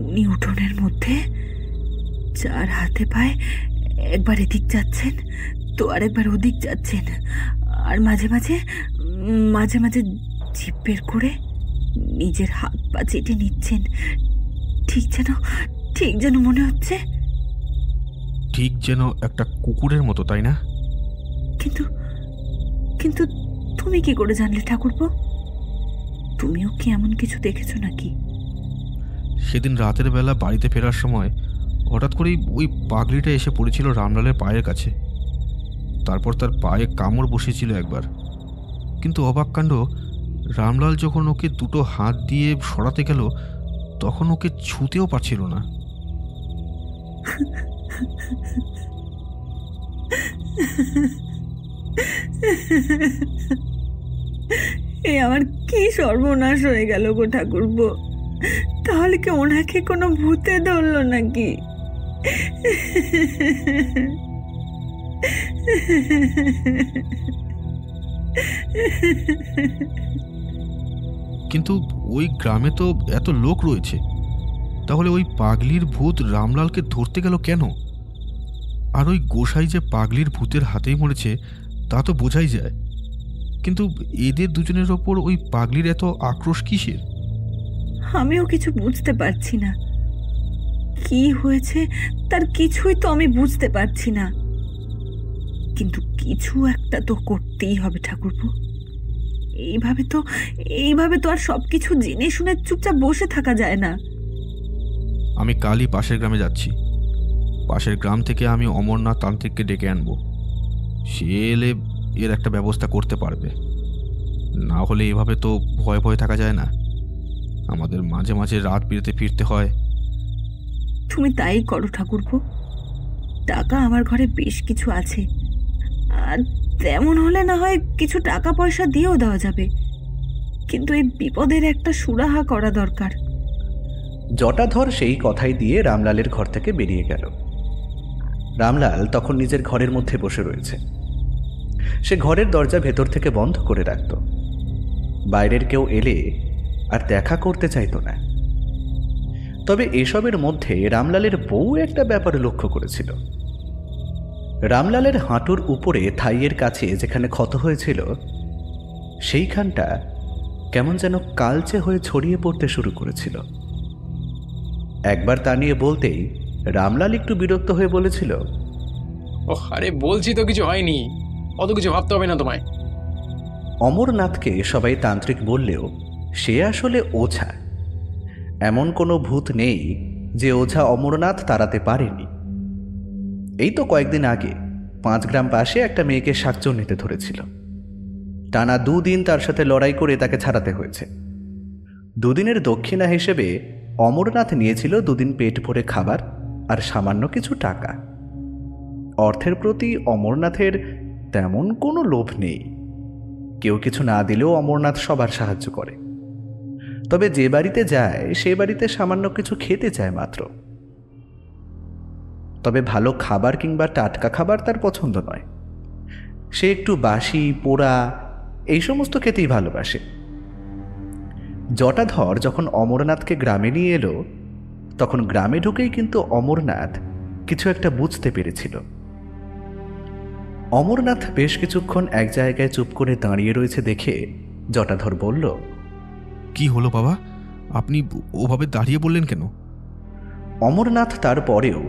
উনি উঠোনের মধ্যে 4 হাতে পায়ে একবার এদিক যাচ্ছেন তো আরেকবার ওদিক যাচ্ছেন, আর মাঝে মাঝে জিভ বের করে নিজের হাত পা চেটে নিচ্ছেন, ঠিক যেন মনে হচ্ছে। ঠিক যেন একটা কুকুরের মতো, তাই না? কিন্তু কিন্তু তুমি কি করে জানলে ঠাকুরপো? তুমিও কি এমন কিছু দেখেছো নাকি? সেদিন রাতের বেলা বাড়িতে ফেরার সময় হঠাৎ করেই ওই পাগলিটা এসে পড়েছিল রামলালের পায়ের কাছে। তারপর তার পায়ে কামড় বসেছিল একবার। কিন্তু অবাক কাণ্ড, রামলাল যখন ওকে দুটো হাত দিয়ে সরাতে গেল তখন ওকে ছুঁতেও পারছিল না। এ আমার কি সর্বনাশ হয়ে গেল গো ঠাকুরপো! তাহলে কি ওনাকে কোনো ভূতে ধরলো নাকি? কিন্তু ওই গ্রামে তো এত লোক রয়েছে, তাহলে ওই পাগলির ভূত রামলালকে ধরতে গেল কেন? আর ওই গোসাই যে পাগলির ভূতের হাতেই মরেছে তা তো বোঝাই যায়, কিন্তু এদের দুজনের ওপর ওই পাগলির এত আক্রোশ কিসের? আমিও কিছু বুঝতে পারছি না। কি হয়েছে তার কিছুই তো আমি বুঝতে পারছি না, কিন্তু কিছু একটা তো করতেই হবে ঠাকুরপো। এইভাবে তো আর সবকিছু জেনে শুনে চুপচাপ বসে থাকা যায় না। আমি কালই পাশের গ্রামে যাচ্ছি। পাশের গ্রাম থেকে আমি অমরনাথ তান্ত্রিককে ডেকে আনবো। সে এলে এর একটা ব্যবস্থা করতে পারবে। না হলে এভাবে তো ভয়ে ভয়ে থাকা যায় না। আমাদের মাঝে মাঝে রাত বিরেতে ফিরতে হয়। তুমি তাই করো ঠাকুরপো। টাকা আমার ঘরে বেশ কিছু আছে, আর তেমন হলে না হয় কিছু টাকা পয়সা দিয়েও দেওয়া যাবে, কিন্তু এই বিপদের একটা সুরাহা করা দরকার। জটাধর সেই কথাই দিয়ে রামলালের ঘর থেকে বেরিয়ে গেল। রামলাল তখন নিজের ঘরের মধ্যে বসে রয়েছে। সে ঘরের দরজা ভেতর থেকে বন্ধ করে রাখত। বাইরের কেউ এলে আর দেখা করতে চাইতো না। তবে এসবের মধ্যে রামলালের বউ একটা ব্যাপার লক্ষ্য করেছিল। রামলালের হাঁটুর উপরে থাইয়ের কাছে যেখানে ক্ষত হয়েছিল সেইখানটা কেমন যেন কালচে হয়ে ছড়িয়ে পড়তে শুরু করেছিল। একবার তা নিয়ে বলতেই রামলাল একটু বিরক্ত হয়ে বলেছিল, ওহ, আরে বলছি তো কিছু হয়নি, অত কিছু ভাবতে হবে না তোমায়। অমরনাথকে সবাই তান্ত্রিক বললেও সে আসলে ওঝা। এমন কোনো ভূত নেই যে ওঝা অমরনাথ তাড়াতে পারেনি। এই তো কয়েকদিন আগে 5 গ্রাম পাশে একটা মেয়েকে শাকচুন্নিতে ধরেছিল। টানা 2 দিন তার সাথে লড়াই করে তাকে ছাড়াতে হয়েছে। 2 দিনের দক্ষিণা হিসেবে অমরনাথ নিয়েছিল 2 দিন পেট ভরে খাবার আর সামান্য কিছু টাকা। অর্থের প্রতি অমরনাথের তেমন কোনো লোভ নেই। কেউ কিছু না দিলেও অমরনাথ সবার সাহায্য করে। তবে যে বাড়িতে যায় সে বাড়িতে সামান্য কিছু খেতে চায় মাত্র। তবে ভালো খাবার কিংবা টাটকা খাবার তার পছন্দ নয়। সে একটু বাসি পোড়া এই সমস্ত খেতেই ভালোবাসে। জটাধর যখন অমরনাথকে গ্রামে নিয়ে এলো তখন গ্রামে ঢুকেই কিন্তু অমরনাথ কিছু একটা বুঝতে পেরেছিল। অমরনাথ বেশ কিছুক্ষণ এক জায়গায় চুপ করে দাঁড়িয়ে রয়েছে দেখে জটাধর বলল, কি হলো বাবা, আপনি ওভাবে দাঁড়িয়ে বললেন কেন? অমরনাথ তারপরেও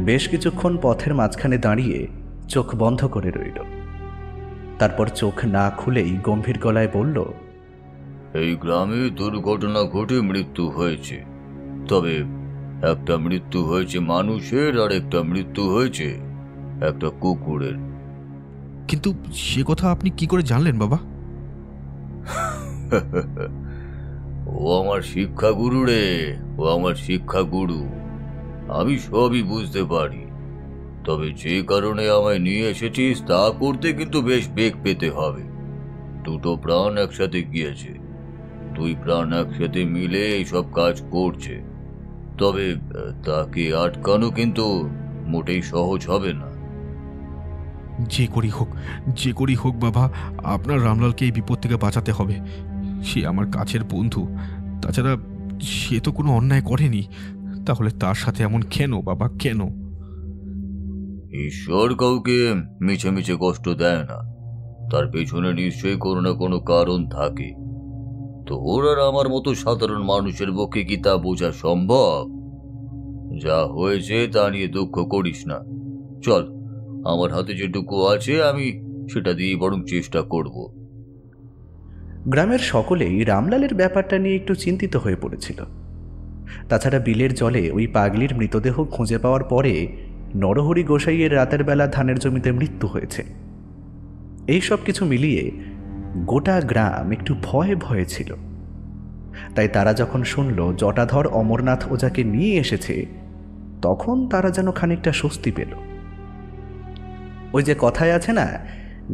বেশ কিছুক্ষণ পথের মাঝখানে দাঁড়িয়ে চোখ বন্ধ করে রইল। তারপর চোখ না খুলেই গম্ভীর গলায় বলল, এই গ্রামে দুর্ঘটনা ঘটে মৃত্যু হয়েছে, তবে একটা মৃত্যু হয়েছে মানুষের আর একটা মৃত্যু হয়েছে একটা কুকুরের। কিন্তু সে কথা আপনি কি করে জানলেন বাবা? ও আমার শিক্ষাগুরু রে, ও আমার শিক্ষাগুরু। আমি সবই বুঝতে পারি, তবে যে কারণে আমায় নিয়ে এসেছিস তা করতে কিন্তু বেশ বেগ পেতে হবে। 2টো প্রাণ একসাথে গিয়েছে, 2 প্রাণ একসাথে মিলে এইসব কাজ করছে। তবে তাকে আটকানো কিন্তু মোটেই সহজ হবে না। যে করি হোক বাবা, আপনার রামলালকে এই বিপদ থেকে বাঁচাতে হবে। সে আমার কাছের বন্ধু, তাছাড়া সে তো কোনো অন্যায় করেনি। তাহলে তার সাথে এমন কেন বাবা, কেন? ঈশ্বর কাউকে মিছে মিছে কষ্ট দেয় না, তার পেছনে নিশ্চয়ই কোনো না কোনো কারণ থাকে। তোর আর আমার মতো সাধারণ মানুষের পক্ষে কি তা বোঝা সম্ভব? যা হয়েছে তা নিয়ে দুঃখ করিস না। চল, আমার হাতে যেটুকু আছে আমি সেটা দিয়ে বরং চেষ্টা করব। গ্রামের সকলেই রামলালের ব্যাপারটা নিয়ে একটু চিন্তিত হয়ে পড়েছিল। তাছাড়া বিলের জলে ওই পাগলির মৃতদেহ খুঁজে পাওয়ার পরে নরহরি গোসাইয়ের রাতের বেলা ধানের জমিতে মৃত্যু হয়েছে। এই সব কিছু মিলিয়ে গোটা গ্রাম একটু ভয়ে ভয়ে ছিল। তাই তারা যখন শুনল জটাধর অমরনাথ ওঝাকে নিয়ে এসেছে, তখন তারা যেন খানিকটা স্বস্তি পেল। ওই যে কথায় আছে না,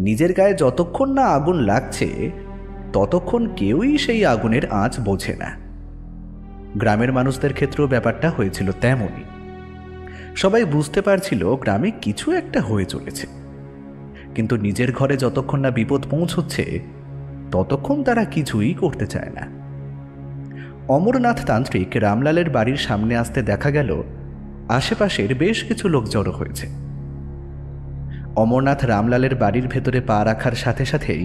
নিজের গায়ে যতক্ষণ না আগুন লাগছে ততক্ষণ কেউই সেই আগুনের আঁচ বোঝে না। গ্রামের মানুষদের ক্ষেত্রেও ব্যাপারটা হয়েছিল তেমনই। সবাই বুঝতে পারছিল গ্রামে কিছু একটা হয়ে চলেছে, কিন্তু নিজের ঘরে যতক্ষণ না বিপদ পৌঁছচ্ছে ততক্ষণ তারা কিছুই করতে চায় না। অমরনাথ তান্ত্রিক রামলালের বাড়ির সামনে আসতে দেখা গেল আশেপাশের বেশ কিছু লোক জড়ো হয়েছে। অমরনাথ রামলালের বাড়ির ভেতরে পা রাখার সাথে সাথেই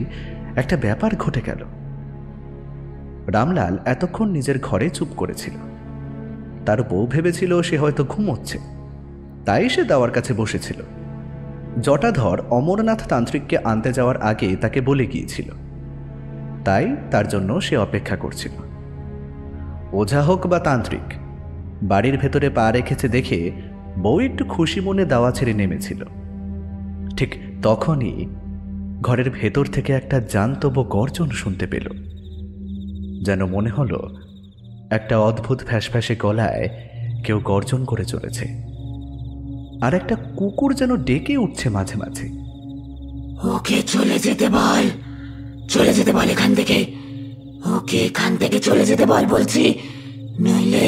একটা ব্যাপার ঘটে গেল। রামলাল এতক্ষণ নিজের ঘরে চুপ করেছিল। তার বউ ভেবেছিল সে হয়তো ঘুমোচ্ছে, তাই সে দাওয়ার কাছে বসেছিল। জটাধর অমরনাথ তান্ত্রিককে আনতে যাওয়ার আগে তাকে বলে গিয়েছিল, তাই তার জন্য সে অপেক্ষা করছিল। ওঝা হোক বা তান্ত্রিক, বাড়ির ভেতরে পা রেখেছে দেখে বউ একটু খুশি মনে দাওয়া ছেড়ে নেমেছিল। ঠিক তখনই ঘরের ভেতর থেকে একটা জান্তব গর্জন শুনতে পেল। যেন মনে হলো একটা অদ্ভুত ফ্যাসফ্যাসে গলায় কেউ গর্জন করে চলেছে, আর একটা কুকুর যেন ডেকে উঠছে মাঝে মাঝে। ওকে চলে যেতে বল, চলে যেতে বল এখান থেকে, ওকে এখান থেকে চলে যেতে বল বলছি, নইলে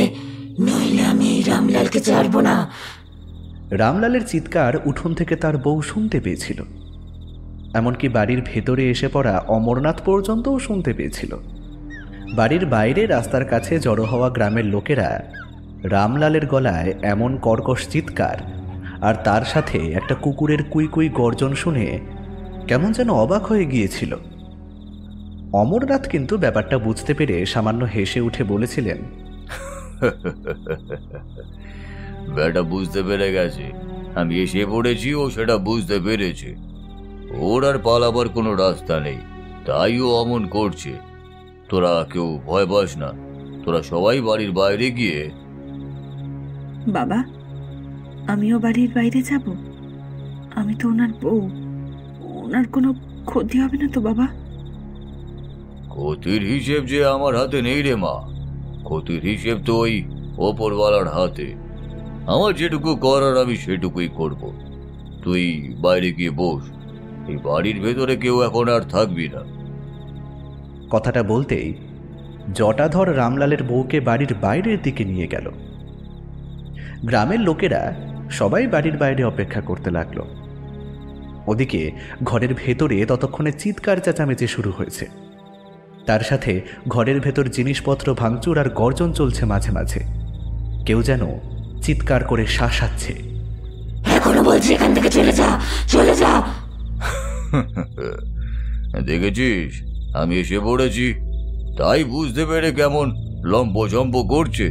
নইলে আমি রামলালকে ছাড়বো না। রামলালের চিৎকার উঠোন থেকে তার বউ শুনতে পেয়েছিল, এমনকি বাড়ির ভেতরে এসে পড়া অমরনাথ পর্যন্তও শুনতে পেয়েছিল। বাড়ির বাইরে রাস্তার কাছে জড়ো হওয়া গ্রামের লোকেরা রামলালের গলায় এমন কর্কশ চিৎকার আর তার সাথে একটা কুকুরের কুই কুই গর্জন শুনে কেমন যেন অবাক হয়ে গিয়েছিল। অমরনাথ কিন্তু ব্যাপারটা বুঝতে পেরে সামান্য হেসে উঠে বলেছিলেন, ব্যাটা বুঝতে পেরে গেছে আমি এসে পড়েছি, ও সেটা বুঝতে পেরেছে। ওর আর পালাবার কোনো রাস্তা নেই, তাই ও অমন করছে। তোরা কেউ ভয় পাস না, তোরা সবাই বাড়ির বাইরে গিয়ে। বাবা, আমিও বাড়ির বাইরে যাব? আমি তো ওনার বউ, ওনার কোনো ক্ষতি হবে না তো বাবা? ক্ষতির হিসেব যে আমার হাতে নেই রে মা, ক্ষতির হিসেব তো ওই ওপরওয়ালার হাতে। আমার যেটুকু করার আমি সেটুকুই করব। তুই বাইরে গিয়ে বস, এই বাড়ির ভেতরে কেউ এখন আর থাকবি না। কথাটা বলতেই জটাধর রামলালের বউকে বাড়ির বাইরের দিকে নিয়ে গেল। গ্রামের লোকেরা সবাই বাড়ির বাইরে অপেক্ষা করতে লাগলো। ওদিকে ঘরের ভেতরে ততক্ষণে চিৎকার চেঁচামেচি শুরু হয়েছে, তার সাথে ঘরের ভেতর জিনিসপত্র ভাঙচুর আর গর্জন চলছে মাঝে মাঝে। কেউ যেন চিৎকার করে শাসাচ্ছে, এখনো বলছি এখান থেকে চলে যা, চলে যা। দেখেছিস আমি এসে পড়েছি, তাই বুঝতে পেরে কেমন লম্পঝম্প করছে।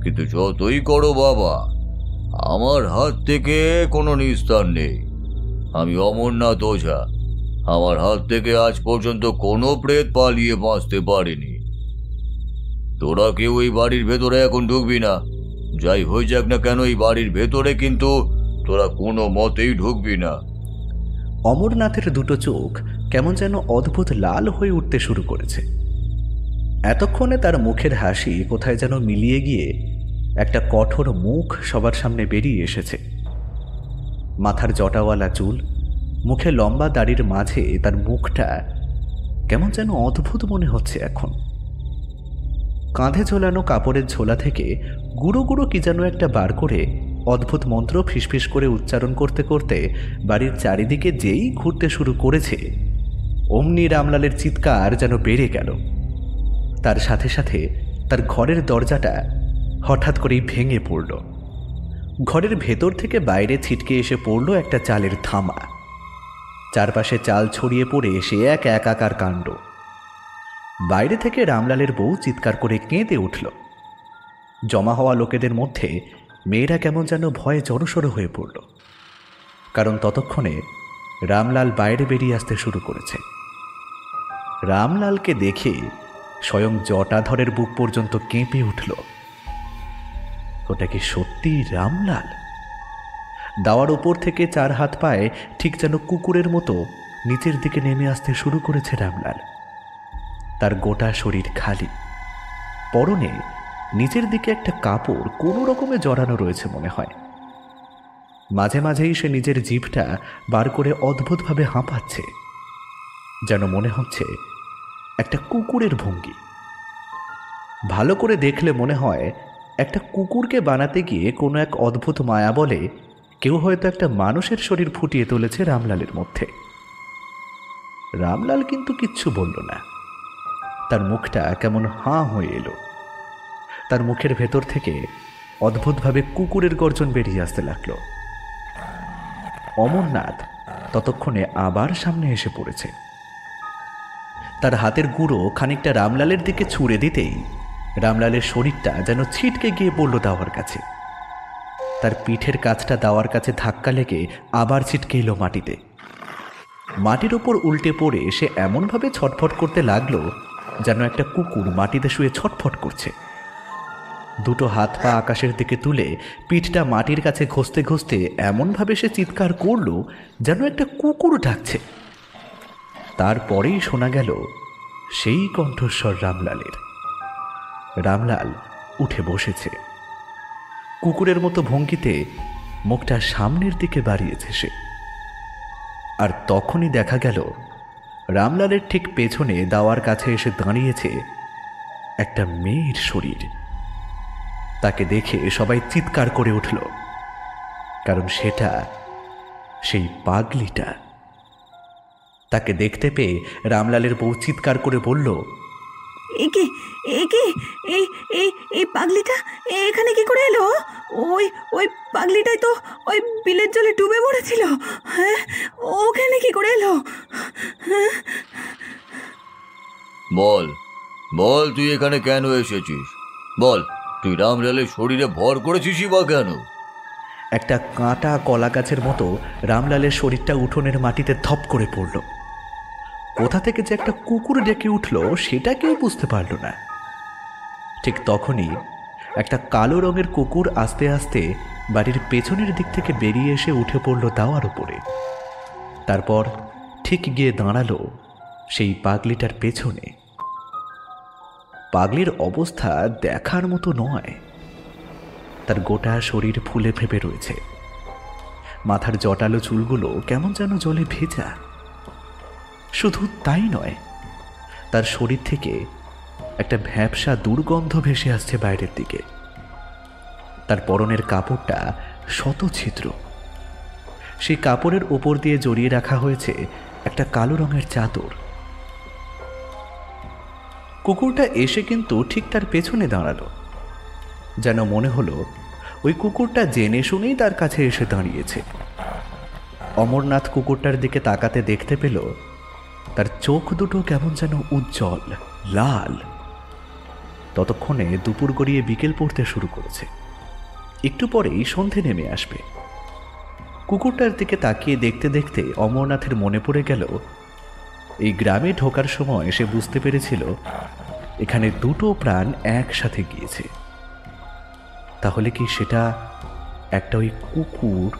কিন্তু যতই করো বাবা, আমার হাত থেকে কোনো নিস্তার নেই। আমি অমরনাথ ওঝা, আমার হাত থেকে আজ পর্যন্ত কোনো প্রেত পালিয়ে বাঁচতে পারেনি। তোরা কেউ এই বাড়ির ভেতরে এখন ঢুকবি না, যাই হয়ে যাক না কেন এই বাড়ির ভেতরে কিন্তু তোরা কোনো মতেই ঢুকবি না। অমরনাথের দুটো চোখ কেমন যেন অদ্ভুত লাল হয়ে উঠতে শুরু করেছে। এতক্ষণে তার মুখের হাসি কোথায় যেন মিলিয়ে গিয়ে একটা কঠোর মুখ সবার সামনে বেরিয়ে এসেছে। মাথার জটাওয়ালা চুল, মুখে লম্বা দাড়ির মাঝে তার মুখটা কেমন যেন অদ্ভুত মনে হচ্ছে এখন। কাঁধে ঝোলানো কাপড়ের ঝোলা থেকে গুঁড়ো গুঁড়ো কি যেন একটা বার করে অদ্ভুত মন্ত্র ফিসফিস করে উচ্চারণ করতে করতে বাড়ির চারিদিকে যেই ঘুরতে শুরু করেছে, অমনি রামলালের চিৎকার যেন বেড়ে গেল। তার সাথে সাথে তার ঘরের দরজাটা হঠাৎ করেই ভেঙে পড়ল। ঘরের ভেতর থেকে বাইরে ছিটকে এসে পড়ল একটা চালের থামা। চারপাশে চাল ছড়িয়ে পড়ে সে এক একাকার কাণ্ড। বাইরে থেকে রামলালের বউ চিৎকার করে কেঁদে উঠল। জমা হওয়া লোকেদের মধ্যে মেয়েরা কেমন যেন ভয়ে জড়সড় হয়ে পড়ল, কারণ ততক্ষণে রামলাল বাইরে বেরিয়ে আসতে শুরু করেছে। রামলালকে দেখে স্বয়ং জটাধরের বুক পর্যন্ত কেঁপে উঠল। ওটা কি সত্যি রামলাল? দাওয়ার উপর থেকে 4 হাত পায়ে ঠিক যেন কুকুরের মতো নিচের দিকে নেমে আসতে শুরু করেছে রামলাল। তার গোটা শরীর খালি, পরনে নিচের দিকে একটা কাপড় কোনো রকমে জড়ানো রয়েছে মনে হয়। মাঝে মাঝেই সে নিজের জিভটা বার করে অদ্ভুতভাবে হাঁপাচ্ছে, যেন মনে হচ্ছে একটা কুকুরের ভঙ্গি। ভালো করে দেখলে মনে হয় একটা কুকুরকে বানাতে গিয়ে কোনো এক অদ্ভুত মায়া বলে কেউ হয়তো একটা মানুষের শরীর ফুটিয়ে তুলেছে রামলালের মধ্যে। রামলাল কিন্তু কিচ্ছু বলল না। তার মুখটা কেমন হাঁ হয়ে এলো। তার মুখের ভেতর থেকে অদ্ভুতভাবে কুকুরের গর্জন বেরিয়ে আসতে লাগলো। অমরনাথ ততক্ষণে আবার সামনে এসে পড়েছে। তার হাতের গুঁড়ো খানিকটা রামলালের দিকে ছুঁড়ে দিতেই রামলালের শরীরটা যেন ছিটকে গিয়ে পড়ল দাওয়ার কাছে। তার পিঠের কাছটা দাওয়ার কাছে ধাক্কা লেগে আবার ছিটকে এলো মাটিতে। মাটির ওপর উল্টে পড়ে সে এমনভাবে ছটফট করতে লাগলো যেন একটা কুকুর মাটিতে শুয়ে ছটফট করছে। দুটো হাত পা আকাশের দিকে তুলে পিঠটা মাটির কাছে ঘষতে ঘষতে এমনভাবে সে চিৎকার করল যেন একটা কুকুর ডাকছে। তারপরেই শোনা গেল সেই কণ্ঠস্বর রামলালের। রামলাল উঠে বসেছে। কুকুরের মতো ভঙ্গিতে মুখটা সামনের দিকে বাড়িয়েছে সে। আর তখনই দেখা গেল রামলালের ঠিক পেছনে দাওয়ার কাছে এসে দাঁড়িয়েছে একটা মেয়ের শরীর। তাকে দেখে সবাই চিৎকার করে উঠল, কারণ সেটা সেই পাগলিটা। তাকে দেখতে পেয়ে রামলালের বউ চিৎকার করে বলল, একে একে এই এই এই পাগলিটা এখানে কি করে এলো? ওই ওই পাগলিটাই তো ওই বিলের জলে ডুবে মরেছিল। হ্যাঁ, ওখানে কি করে এলো? বল বল, তুই এখানে কেন এসেছিস? বল, তুই রামলালের শরীরে ভর করেছিসই বা কেন? একটা কাঁটা কলা গাছের মতো রামলালের শরীরটা উঠোনের মাটিতে ধপ করে পড়ল। কোথা থেকে যে একটা কুকুর ডেকে উঠল সেটা কেউ বুঝতে পারল না। ঠিক তখনই একটা কালো রঙের কুকুর আস্তে আস্তে বাড়ির পেছনের দিক থেকে বেরিয়ে এসে উঠে পড়ল দাওয়ার উপরে। তারপর ঠিক গিয়ে দাঁড়ালো সেই পাগলিটার পেছনে। পাগলির অবস্থা দেখার মতো নয়। তার গোটা শরীর ফুলে ফেপে রয়েছে। মাথার জটালো চুলগুলো কেমন যেন জলে ভেজা। শুধু তাই নয়, তার শরীর থেকে একটা ভ্যাপসা দুর্গন্ধ ভেসে আসছে বাইরের দিকে। তার পরনের কাপড়টা শতছিদ্র। সেই কাপড়ের ওপর দিয়ে জড়িয়ে রাখা হয়েছে একটা কালো রঙের চাদর। কুকুরটা এসে কিন্তু ঠিক তার পেছনে দাঁড়ালো, যেন মনে হলো ওই কুকুরটা জেনে শুনেই তার কাছে এসে দাঁড়িয়েছে। অমরনাথ কুকুরটার দিকে তাকাতে দেখতে পেল তার চোখ দুটো কেমন যেন উজ্জ্বল লাল। ততক্ষণে দুপুর গড়িয়ে বিকেল পড়তে শুরু করেছে। একটু পরেই সন্ধে নেমে আসবে। কুকুরটার দিকে তাকিয়ে দেখতে দেখতে অমরনাথের মনে পড়ে গেল এই গ্রামে ঢোকার সময় সে বুঝতে পেরেছিল এখানে দুটো প্রাণ একসাথে গিয়েছে। তাহলে কি সেটা একটা ওই কুকুর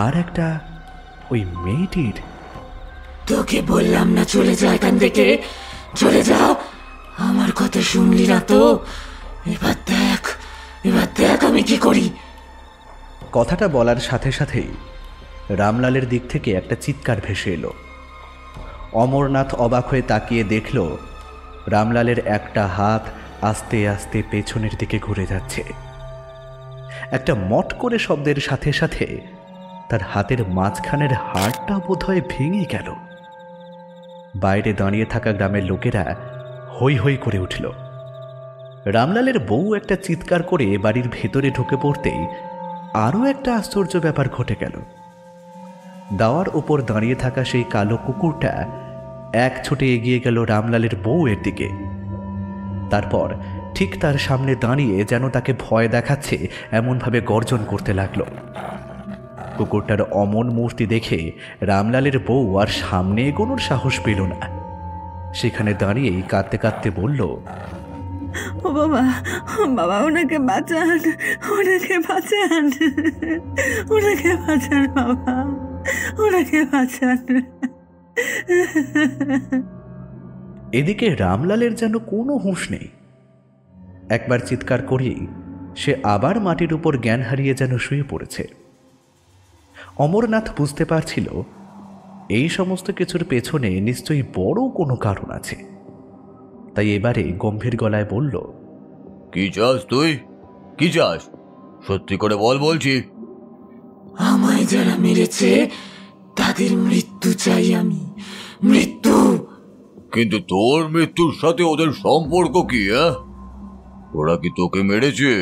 আর একটা ওই মেয়েটির? তোকে বললাম না চলে যা এখান থেকে, চলে যা। আমার কথা শুনলি না তো? এবার দেখ আমি কি করি। কথাটা বলার সাথে সাথেই রামলালের দিক থেকে একটা চিৎকার ভেসে এলো। অমরনাথ অবাক হয়ে তাকিয়ে দেখল রামলালের একটা হাত আস্তে আস্তে পেছনের দিকে ঘুরে যাচ্ছে। একটা মট করে শব্দের সাথে সাথে তার হাতের মাঝখানের হাড়টা বোধহয় ভেঙে গেল। বাইরে দাঁড়িয়ে থাকা গ্রামের লোকেরা হৈ হৈ করে উঠল। রামলালের বউ একটা চিৎকার করে বাড়ির ভেতরে ঢুকে পড়তেই আরও একটা আশ্চর্য ব্যাপার ঘটে গেল। দাওয়ার ওপর দাঁড়িয়ে থাকা সেই কালো কুকুরটা এক ছুটে এগিয়ে গেল রামলালের বউয়ের দিকে। তারপর ঠিক তার সামনে দাঁড়িয়ে যেন তাকে ভয় দেখাচ্ছে এমনভাবে গর্জন করতে লাগলো। কুকুরটার অমন মূর্তি দেখে রামলালের বউ আর সামনে এগোনোর সাহস পেল না। সেখানে দাঁড়িয়েই কাঁদতে কাঁদতে বলল, ও বাবা, বাবা ওনাকে বাঁচান, ওনাকে বাঁচান, ওনাকে বাঁচান বাবা, ওনাকে বাঁচান। এদিকে রামলালের যেন কোনো হুঁশ নেই। একবার চিৎকার করেই সে আবার মাটির উপর জ্ঞান হারিয়ে যেন শুয়ে পড়েছে। অমরনাথ বুঝতে পারছিল এই সমস্ত কিছুর পেছনে নিশ্চয়ই বড় কোনো কারণ আছে। তাই এবারে গম্ভীর গলায় বলল, কি চাস তুই? কি চাস? সত্যি করে বল বলছি। আমায় যারা মেরেছে তাদের মৃত্যু চাই আমি, মৃত্যু। কিন্তু তোর মৃত্যুর সাথে ওদের সম্পর্ক কি? ওরা কি তোকে মেরেছে?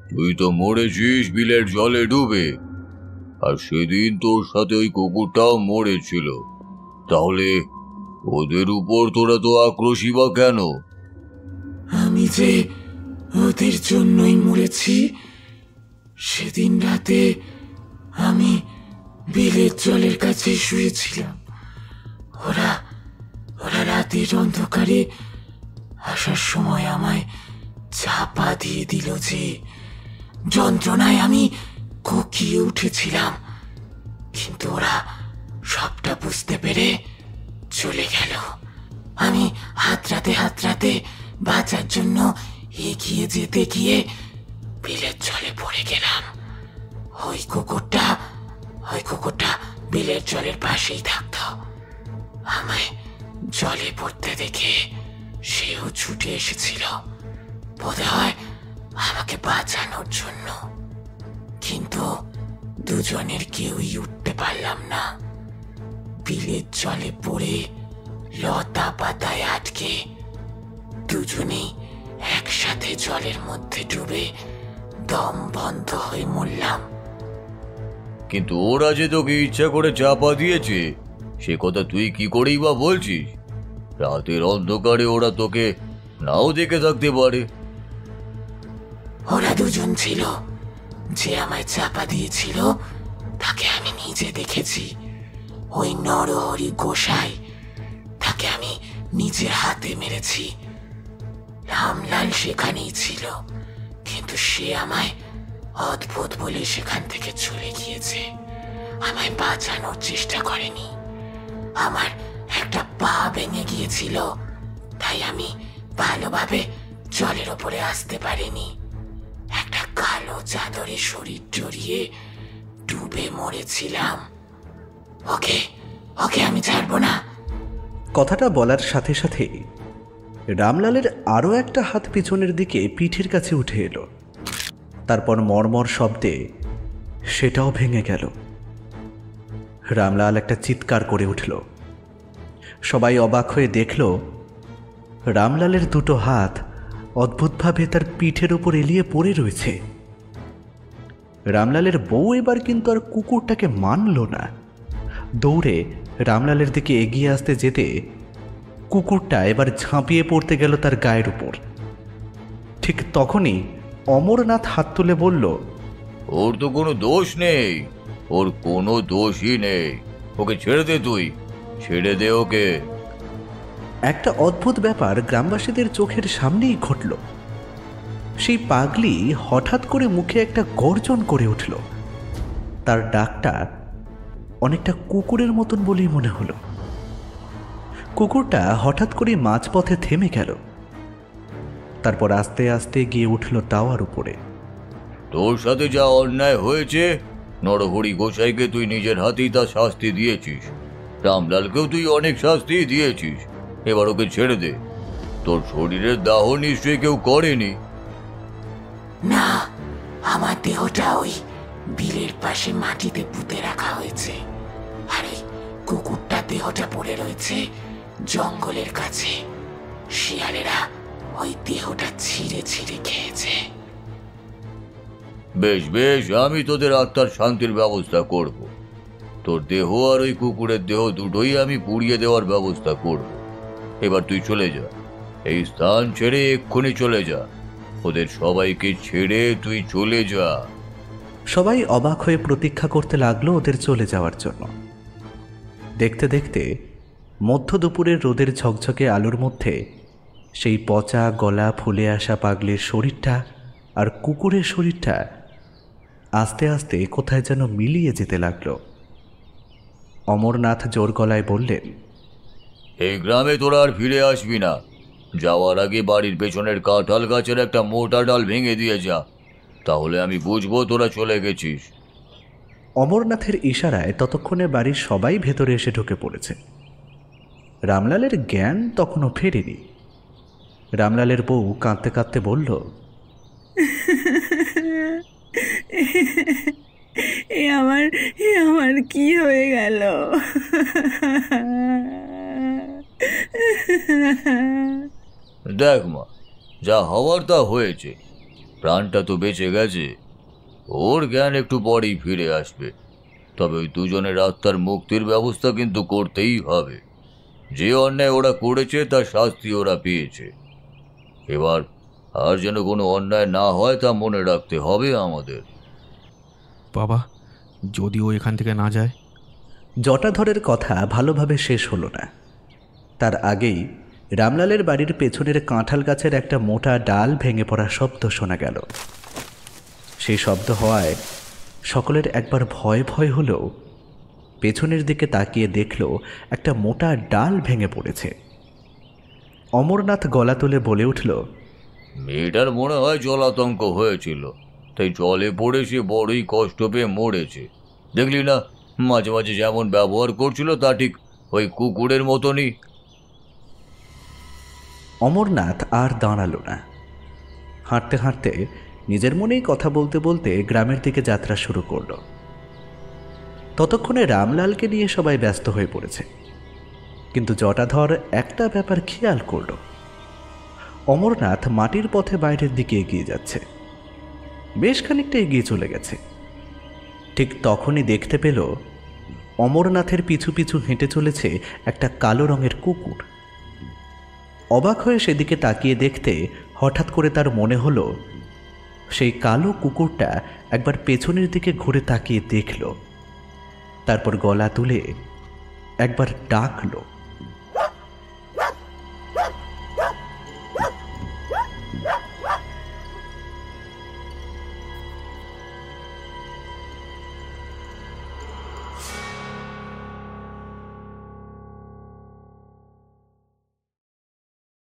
তুই তো মরেছিস বিলের জলে ডুবে, আর সেদিন তোর সাথে ওই কুকুরটাও মরেছিল। তাহলে ওদের উপর তোরা তো আক্রোশী বা কেন? আমি যে ওদের জন্যই মরেছি। সেদিন রাতে আমি বিলের জলের কাছে শুয়েছিলাম। ওরা রাতের অন্ধকারে আসার সময় আমায় চাপা দিয়ে দিল যে যন্ত্রণায় আমি কোকিয়ে উঠেছিলাম। কিন্তু ওরা সবটা বুঝতে পেরে চলে গেল। আমি হাতড়াতে বাঁচার জন্য এগিয়ে যেতে গিয়ে বিলের জলে পড়ে গেলাম। ওই কুকুরটা বিলের জলের পাশেই থাকতো। আমায় জলে পড়তে দেখে সেও ছুটে এসেছিল, বোধহয় আমাকে বাঁচানোর জন্য। কিন্তু দুজনের কেউই উঠতে পারলাম না। বিলের জলে পড়ে লতা পাতায় আটকে দুজনেই একসাথে জলের মধ্যে ডুবে দম বন্ধ হয়ে মরলাম। কিন্তু ওরা যে তোকে ইচ্ছা করে চাপা দিয়েছে সে কথা তুই কি করেই বা বলছিস? রাতের অন্ধকারে ওরা তোকে নাও দেখে থাকতে পারে। ওরা দুজন ছিল, যে আমায় চাপা দিয়েছিল তাকে আমি নিজে দেখেছি। ওই নরহরি গোসাই, তাকে আমি নিজের হাতে মেরেছি। রামলাল সেখানেই ছিল, কিন্তু সে আমায় অদ্ভুত বলে সেখান থেকে চলে গিয়েছে। আমায় বাঁচানোর চেষ্টা করেনি। আমার একটা পা ভেঙে গিয়েছিল, তাই আমি ভালোভাবে জলের ওপরে আসতে পারিনি। একটা কালো চাদরে শরীর জড়িয়ে ডুবে মরেছিলাম। ওকে আমি ছাড়বো না। কথাটা বলার সাথে সাথে রামলালের আরও একটা হাত পিছনের দিকে পিঠের কাছে উঠে এলো। তারপর মর্মর শব্দে সেটাও ভেঙে গেল। রামলাল একটা চিৎকার করে উঠল। সবাই অবাক হয়ে দেখল রামলালের দুটো হাত অদ্ভুতভাবে তার পিঠের উপর এলিয়ে পড়ে রয়েছে। রামলালের বউ এবার কিন্তু আর কুকুরটাকে মানল না। দৌড়ে রামলালের দিকে এগিয়ে আসতে যেতে কুকুরটা এবার ঝাঁপিয়ে পড়তে গেল তার গায়ের উপর। ঠিক তখনই অমরনাথ হাত তুলে বলল, ওর তো কোনো দোষ নেই, ওর কোনো দোষই নেই। ওকে ছেড়ে দে, তুই ছেড়ে দে ওকে। একটা অদ্ভুত ব্যাপার গ্রামবাসীদের চোখের সামনেই ঘটল। সেই পাগলি হঠাৎ করে মুখে একটা গর্জন করে উঠল। তার ডাকটা অনেকটা কুকুরের মতন বলেই মনে হলো। কুকুরটা হঠাৎ করে মাঝপথে থেমে গেল। তারপর আস্তে আস্তে গিয়ে উঠল তাওয়ার উপরে। তোর সাথে যা অন্যায় হয়েছে, নরহরি গোসাইকে তুই নিজের হাতেই তার শাস্তি দিয়েছিস। রামলালকেও তুই অনেক শাস্তি দিয়েছিস। এবার ওকে ছেড়ে দে। তোর শরীরের দাহ নিশ্চয়ই কেউ করেনি। না, আমার দেহটা ওই বিলের পাশে মাটিতে পুঁতে রাখা হয়েছে, আর ওই কুকুরটা দেহটা পড়ে রয়েছে জঙ্গলের কাছে। শিয়ালেরা ওই দেহটা ছিঁড়ে ছিঁড়ে খেয়েছে। বেশ বেশ, আমি তোদের আত্মার শান্তির ব্যবস্থা করব। তোর দেহ আর ওই কুকুরের দেহ দুটোই আমি পুড়িয়ে দেওয়ার ব্যবস্থা করব। এবার তুই চলে যা, এই স্থান ছেড়ে এক্ষুনি চলে যা। ওদের সবাইকে ছেড়ে তুই চলে যা। সবাই অবাক হয়ে প্রতীক্ষা করতে লাগলো ওদের চলে যাওয়ার জন্য। দেখতে দেখতে মধ্য দুপুরের রোদের ঝকঝকে আলোর মধ্যে সেই পচা গলা ফুলে আসা পাগলির শরীরটা আর কুকুরের শরীরটা আস্তে আস্তে কোথায় যেন মিলিয়ে যেতে লাগলো। অমরনাথ জোর গলায় বললেন, এই গ্রামে তোরা আর ফিরে আসবি না। যাওয়ার আগে বাড়ির পেছনের কাঁঠাল গাছের একটা মোটা ডাল ভেঙে দিয়ে যা, তাহলে আমি বুঝবো তোরা চলে গেছিস। অমরনাথের ইশারায় ততক্ষণে বাড়ির সবাই ভেতরে এসে ঢুকে পড়েছে। রামলালের জ্ঞান তখনও ফেরেনি। রামলালের বউ কাঁদতে কাঁদতে বলল, এ আমার কি হয়ে গেল? দেখ মা, যা হওয়ার তা হয়েছে, প্রাণটা তো বেঁচে গেছে। ওর জ্ঞান একটু পরেই ফিরে আসবে। তবে ওই দুজনের আত্মার মুক্তির ব্যবস্থা কিন্তু করতেই হবে। যে অন্যায় ওরা করেছে তার শাস্তি ওরা পেয়েছে। এবার আর যেন কোনো অন্যায় না হয় তা মনে রাখতে হবে আমাদের। বাবা, যদি ও এখান থেকে না যায়? জটাধরের কথা ভালোভাবে শেষ হলো না। তার আগেই রামলালের বাড়ির পেছনের কাঁঠাল গাছের একটা মোটা ডাল ভেঙে পড়ার শব্দ শোনা গেল। সেই শব্দ হওয়ায় সকলের একবার ভয় ভয় হলেও পেছনের দিকে তাকিয়ে দেখল একটা মোটা ডাল ভেঙে পড়েছে। অমরনাথ গলা তুলে বলে উঠল, মেয়েটার মনে হয় জলাতঙ্ক হয়েছিল, তাই জলে পড়ে সে বড়ই কষ্ট পেয়ে মরেছে। দেখলি না, মাঝে মাঝে যেমন ব্যবহার করছিল তা ঠিক ওই কুকুরের মতনই। অমরনাথ আর দাঁড়ালো না। হাঁটতে হাঁটতে নিজের মনেই কথা বলতে বলতে গ্রামের দিকে যাত্রা শুরু করল। ততক্ষণে রামলালকে নিয়ে সবাই ব্যস্ত হয়ে পড়েছে। কিন্তু জটাধর একটা ব্যাপার খেয়াল করল। অমরনাথ মাটির পথে বাইরের দিকে এগিয়ে যাচ্ছে। বেশ খানিকটা এগিয়ে চলে গেছে। ঠিক তখনই দেখতে পেল অমরনাথের পিছু পিছু হেঁটে চলেছে একটা কালো রঙের কুকুর। অবাক হয়ে সেদিকে তাকিয়ে দেখতে হঠাৎ করে তার মনে হলো সেই কালো কুকুরটা একবার পেছনের দিকে ঘুরে তাকিয়ে দেখল, তারপর গলা তুলে একবার ডাকলো।